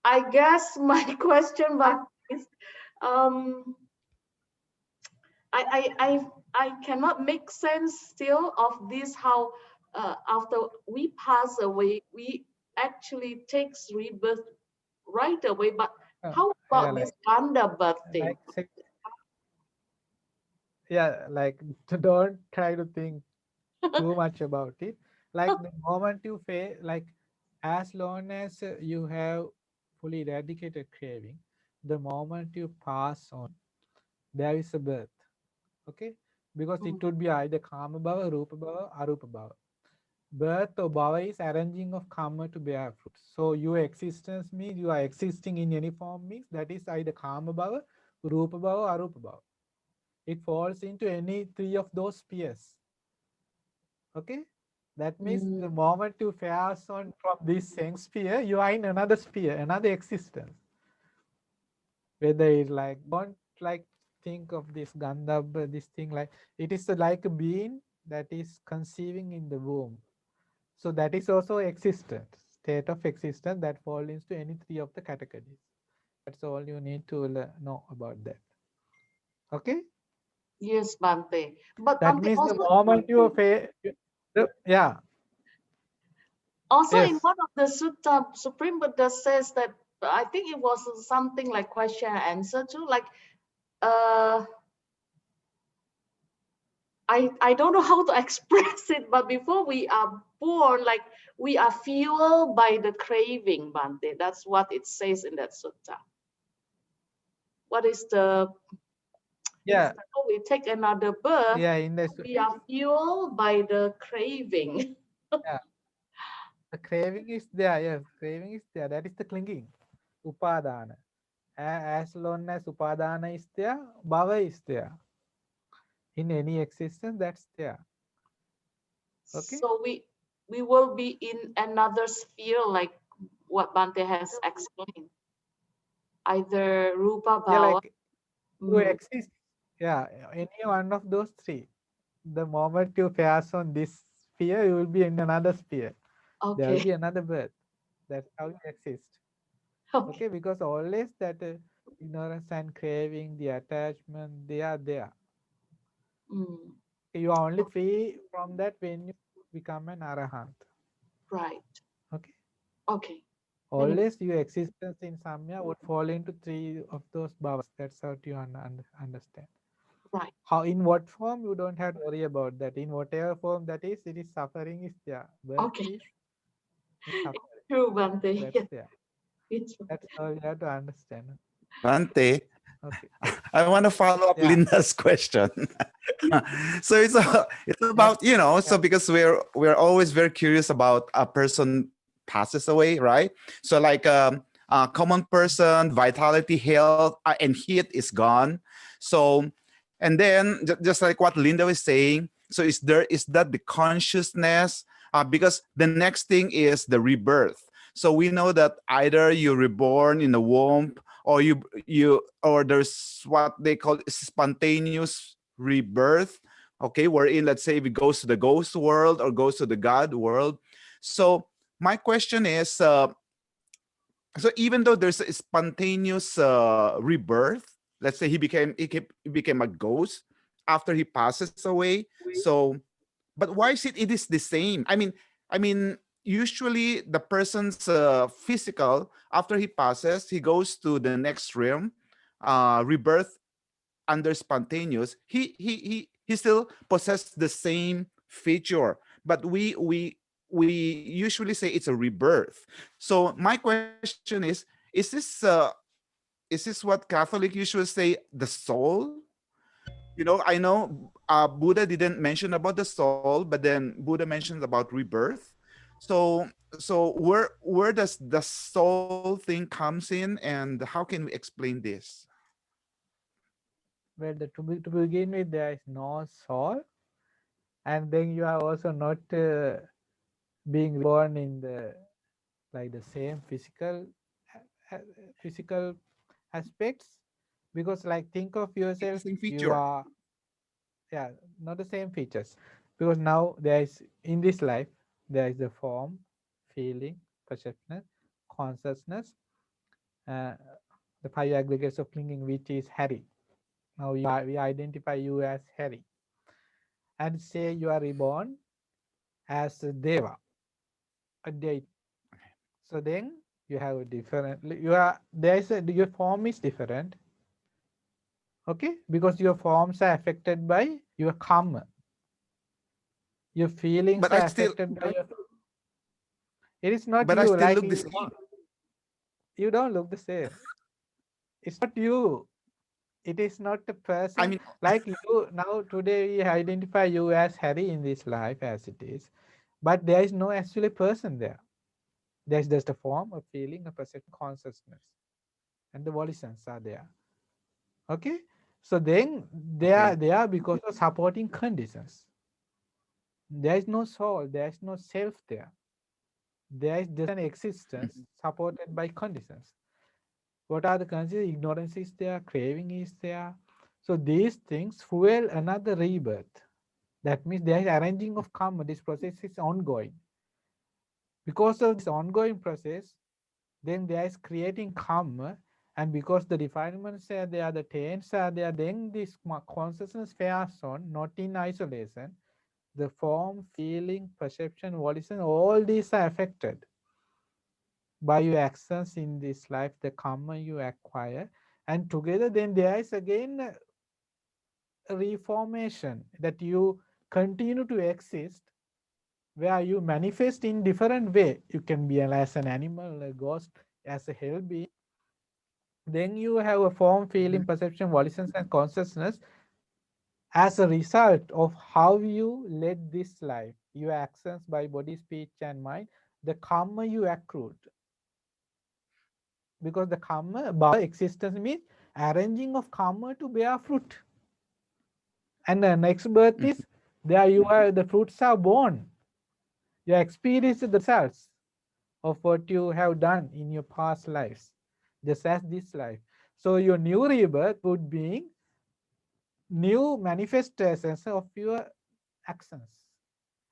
I guess my question back is, I cannot make sense still of this, how after we pass away, we actually takes rebirth right away. But how Yeah, about this Gandhabba thing? like don't try to think too much about it. Like the moment you fail, like as long as you have fully eradicated craving, the moment you pass on, there is a birth. Okay, because it would be either Kama Bhava, Rupa Bhava, Arupa Bhava. Birth or Bhava is arranging of karma to bear fruit. So your existence means you are existing in any form, means that is either Kama Bhava, Rupa Bhava, Arupa Bhava. It falls into any three of those spheres. Okay, that means the moment you pass on from this same sphere, you are in another sphere, another existence. whether it's like, don't like think of this Gandhabba, this thing like, it is like a being that is conceiving in the womb. So that is also existent, state of existence that falls into any three of the categories. That's all you need to know about that. Okay? Yes, Bante. But That Bante means the also, moment you yeah, also in yes, one of the sutta, Supreme Buddha says that, I think it was something like question and answer too, like, uh, I don't know how to express it, but before we are born, like we are fueled by the craving, Bante. That's what it says in that sutta. What is the, yeah, oh, we take another birth, yeah, in the we are fueled by the craving. yeah, the craving is there, yes, craving is there. That is the clinging. Upadana. As long as Upadana is there, Bhava is there. In any existence, that's there. Okay? So we will be in another sphere, like what Bante has explained. Either Rupa Yeah, Bhava. like you exist. Yeah, any one of those three. The moment you pass on this sphere, you will be in another sphere. There will Okay. be another birth. That's how you exist. Okay. Okay, because always that ignorance and craving, the attachment, they are there. Mm, You are only free from that when you become an arahant. right. Okay. Okay. Many. Always your existence in Samya would fall into three of those bhavas. That's how you understand. Right. How, in what form, you don't have to worry about that. In whatever form that is, it is suffering is there. Birth Okay. is suffering. True, Bante. That's Yes, there. it's That's how you have to understand. Bante, Okay. I want to follow up Yeah. Linda's question. So it's Yes. about, you know, so Yeah. because we're always very curious about a person passes away, right? So like a common person, vitality, health, and heat is gone. So and then just like what Linda was saying, so is that the consciousness? Because the next thing is the rebirth. So we know that either you're reborn in the womb, or or there's what they call spontaneous rebirth. Okay, wherein, let's say, if it goes to the ghost world or goes to the God world. So my question is, so even though there's a spontaneous rebirth, let's say he became a ghost after he passes away. So but why is it is the same? I mean usually the person's physical, after he passes, he goes to the next realm, rebirth under spontaneous. He still possesses the same feature, but we usually say it's a rebirth. So my question is this what Catholic usually say, the soul? I know Buddha didn't mention about the soul, but then Buddha mentions about rebirth. So where does the soul thing comes in, and how can we explain this? Well, to begin with, there is no soul, and then you are also not being born in the like the same physical aspects, because like think of yourself, Same you feature. are, yeah, not the same features, because now there is, in this life, there is the form, feeling, perception, consciousness, uh, the five aggregates of clinging, which is Harry. Now we identify you as Harry, and say you are reborn as a Deva, a deity. So then you have a different, you are, there is your form is different. Okay, because your forms are affected by your karma, your feelings But I are still affected by your, it is not but I you, still like look the same. you don't look the same. It's not you. It is not a I person mean, like you. Now today we identify you as Harry in this life as it is, but there is no actually person there. There's just a form, a feeling, a perception, consciousness, and the volitions are there. Okay, so then okay. they are because of supporting conditions. There is no soul, there is no self there. There is just an existence supported by conditions. What are the conditions? Ignorance is there, craving is there. So these things fuel another rebirth. That means there is arranging of karma. This process is ongoing. Because of this ongoing process, then there is creating karma, and because the defilements are there, the taints are there, then this consciousness fares on, not in isolation. The form, feeling, perception, volition, all these are affected by your actions in this life, the karma you acquire, and together then there is again a reformation that you continue to exist, where you manifest in different way. You can be as an animal, a ghost, as a hell being. Then you have a form, feeling, perception, volitions, and consciousness as a result of how you led this life, your actions by body, speech, and mind, the karma you accrued. Because the karma, by existence means arranging of karma to bear fruit. And the next birth is there you are, the fruits are born. You experience the results of what you have done in your past lives, just as this life. So your new rebirth would be new manifestations of your actions.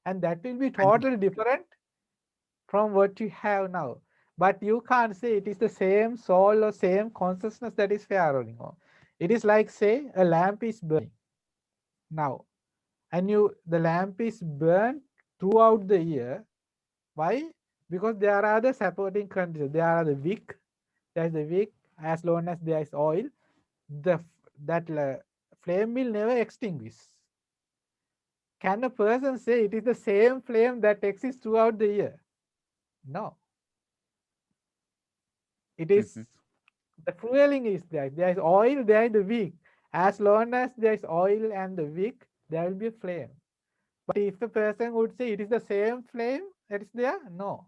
And that will be totally different from what you have now. But you can't say it is the same soul or same consciousness that is faring on. It is like, say, a lamp is burning now, and the lamp is burnt throughout the year. Why? Because there are the supporting conditions. There are the wick. There is the wick. As long as there is oil, that flame will never extinguish. Can a person say it is the same flame that exists throughout the year? No. It is the fueling is there. There is oil, there is the wick. As long as there is oil and the wick, there will be a flame. But if a person would say it is the same flame that is there, no.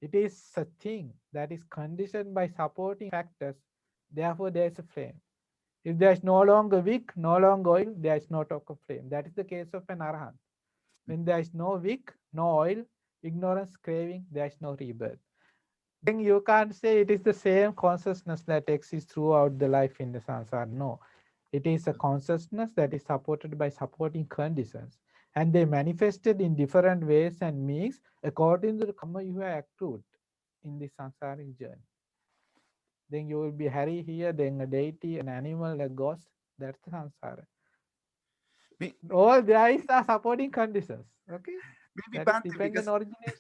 It is a thing that is conditioned by supporting factors. Therefore, there is a flame. If there is no longer wick, no longer oil, there is no talk of flame. That is the case of an arahant. When there is no wick, no oil, ignorance, craving, there is no rebirth. Then you can't say it is the same consciousness that exists throughout the life in the samsara. No, it is a consciousness that is supported by supporting conditions, and they manifested in different ways and means according to the karma you have accrued in the samsaric journey. Then you will be Hari here, then a deity, an animal, a ghost. That's the samsara. May- All there is are supporting conditions. Okay, Maybe that is Bhante, dependent because origination.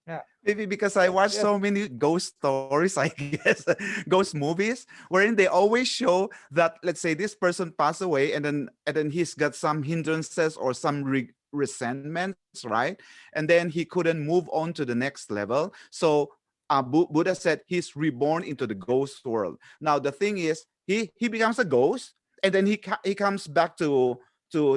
Yeah. maybe because I watch Yes. so many ghost stories, I guess, ghost movies, wherein they always show that, let's say, this person passed away, and then he's got some hindrances or some resentments, right? And then he couldn't move on to the next level. So Buddha said he's reborn into the ghost world. Now the thing is, he becomes a ghost, and then he comes back to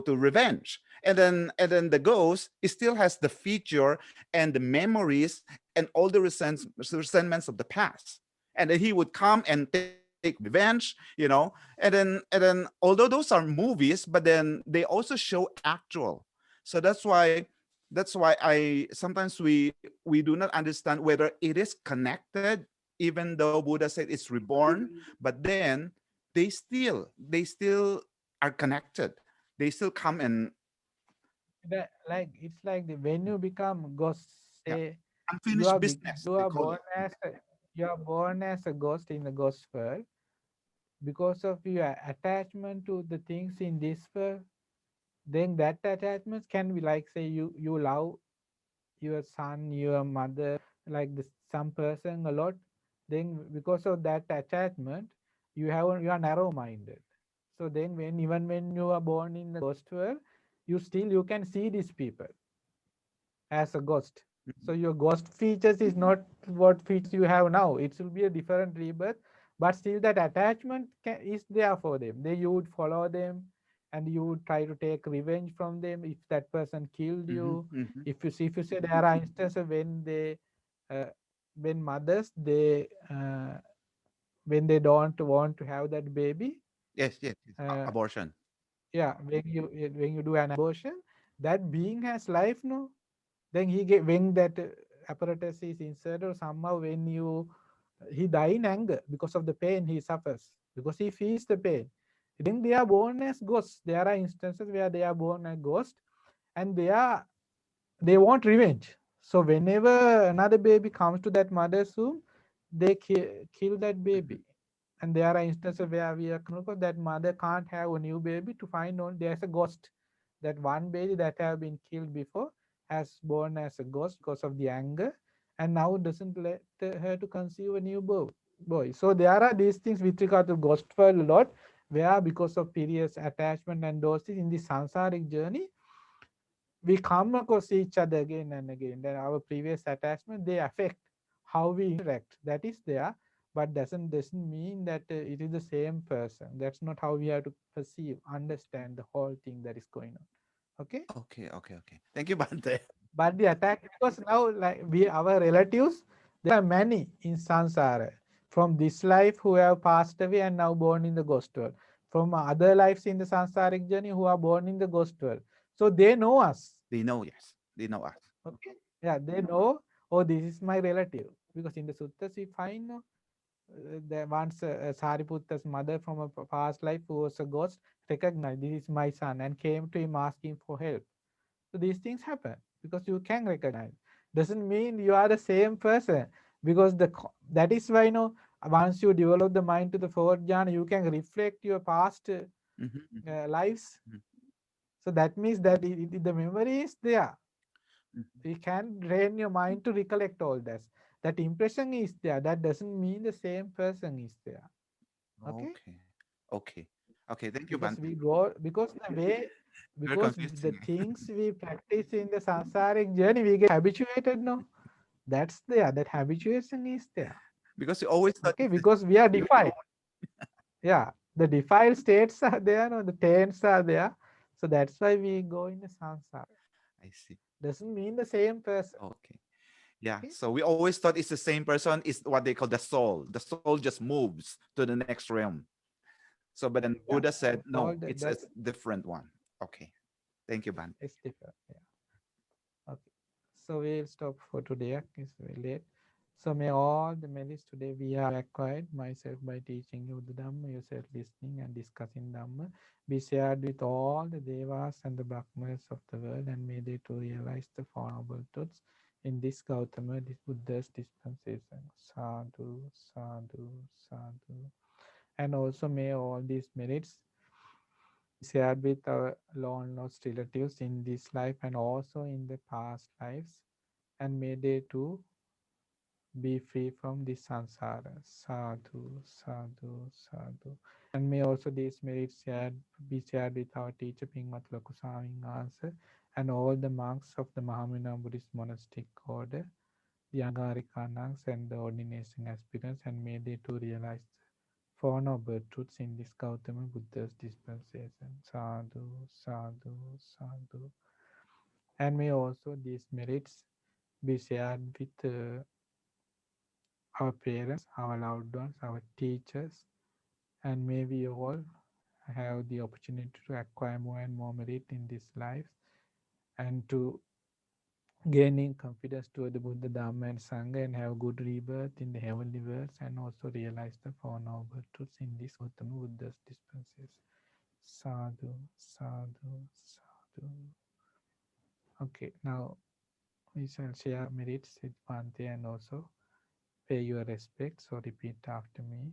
revenge. And then the ghost, it still has the feature and the memories and all the resentments of the past. And then he would come and take revenge, and then although those are movies, but then they also show actual. So that's why I sometimes we do not understand whether it is connected, even though Buddha said it's reborn, but then they still are connected. They still come and It's like when you become ghost, yeah, say unfinished business, you they are call born it. as you are born as a ghost in the ghost world because of your attachment to the things in this world. Then that attachment can be like, say, you love your son, your mother, like this some person a lot. Then because of that attachment, you are narrow minded. So then when you are born in the ghost world, you can see these people as a ghost. So your ghost features is not what features you have now. It will be a different rebirth, but still that attachment is there for them. You would follow them, and you would try to take revenge from them if that person killed you. If you say there are instances when uh, when mothers when they don't want to have that baby, Yes, yes, yes. uh, Abortion. yeah, when you do an abortion, that being has life, no? Then he get when that apparatus is inserted, or somehow when you he dies in anger because of the pain he suffers, because he feels the pain. Then they are born as ghosts. There are instances where they are born as ghosts, and they want revenge. So whenever another baby comes to that mother's womb, they kill that baby. And there are instances where we are that mother can't have a new baby to find out there's a ghost. That one baby that have been killed before has born as a ghost because of the anger, and now doesn't let her to conceive a new boy. So there are these things with regard to ghost world a lot, where because of previous attachment and those things in the samsaric journey, we come across each other again and again. Then our previous attachment, they affect how we interact. That is there, but doesn't mean that it is the same person. That's not how we have to perceive, understand the whole thing that is going on. Okay. Okay. Thank you, Bante. But the attack, because now like our relatives, there are many in samsara from this life who have passed away and now born in the ghost world, from other lives in the samsaric journey who are born in the ghost world. So they know us. They know, yes. They know us. Okay. Yeah, they know, oh, this is my relative. Because in the suttas we find that once Sariputta's mother from a past life who was a ghost recognized this is my son and came to him asking for help. So these things happen because you can recognize. Doesn't mean you are the same person, because that is why once you develop the mind to the fourth jhana, you can reflect your past lives. So that means that the memory is there. You can train your mind to recollect all that. That impression is there. That doesn't mean the same person is there. Okay. Okay. Thank you, Because Bante. we go, because the way, Very because the confusing. things we practice in the samsaric journey, we get habituated now. That's there. That habituation is there. Because you always thought Okay, it's the because we are defiled. Yeah, the defiled states are there, no, the taints are there. So that's why we go in the samsara. I see. Doesn't mean the same person. Okay. Yeah. Okay. So we always thought it's the same person, is what they call the soul. The soul just moves to the next realm. So, but then Yeah, Buddha said, that's no, all it's a different one. Okay. Thank you, Bante. it's different. Yeah. Okay. So we'll stop for today. It's very late. So may all the merits today we have acquired, myself by teaching you the Dhamma, yourself listening and discussing Dhamma, be shared with all the Devas and the Brahmas of the world, and may they to realize the Four Noble Truths in this Gautama, this Buddha's dispensation. Sadhu, sadhu, sadhu. And also may all these merits shared with our long lost relatives in this life and also in the past lives, and may they too be free from this samsara. Sadhu, sadhu, sadhu. And may also these merits be shared with our teacher Pingmat Loku Swaming Wangsa and all the monks of the Mahamina Buddhist monastic order, the Angarikanaks and the ordination aspirants, and may they too realize the Four Noble Truths in this Gautama Buddha's dispensation. Sadhu, sadhu, sadhu. And may also these merits be shared with our parents, our loved ones, our teachers, and may we all have the opportunity to acquire more and more merit in this life and to gaining confidence toward the Buddha, Dhamma, and Sangha, and have good rebirth in the heavenly worlds, and also realize the Four Noble Truths in this Gautama Buddha's dispensation. Sadhu, sadhu, sadhu. Okay, now we shall share merits with Bhante and also pay your respects. So repeat after me.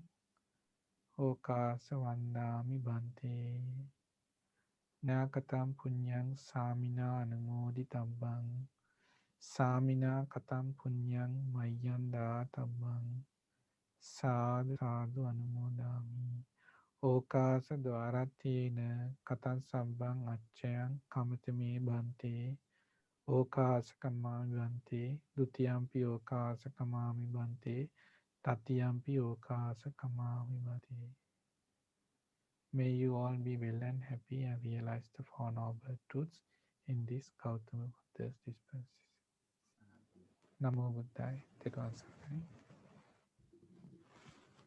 Okasa Vandami Bhante Nakatam Punyang Samina Anumodi Tambang Samina Katam Punyang Mayanda Tambang Sadhu Sadhu Anumodami Okasa Dwaratina Katan Sambang Achayang Kamatame Bhante Okasa Kamami Bhante Dutiyampi Okasa Kamami Bhante Tatiyampi Okasa Kamami Bhante. May you all be well and happy and realize the Four Noble Truths in this Gautama Buddha's dispensation. Namo Buddhaya.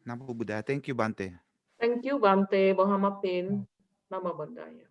Namo Buddha. Thank you, Bante. Thank you, Bante Bohamapin. Nama Buddhaya.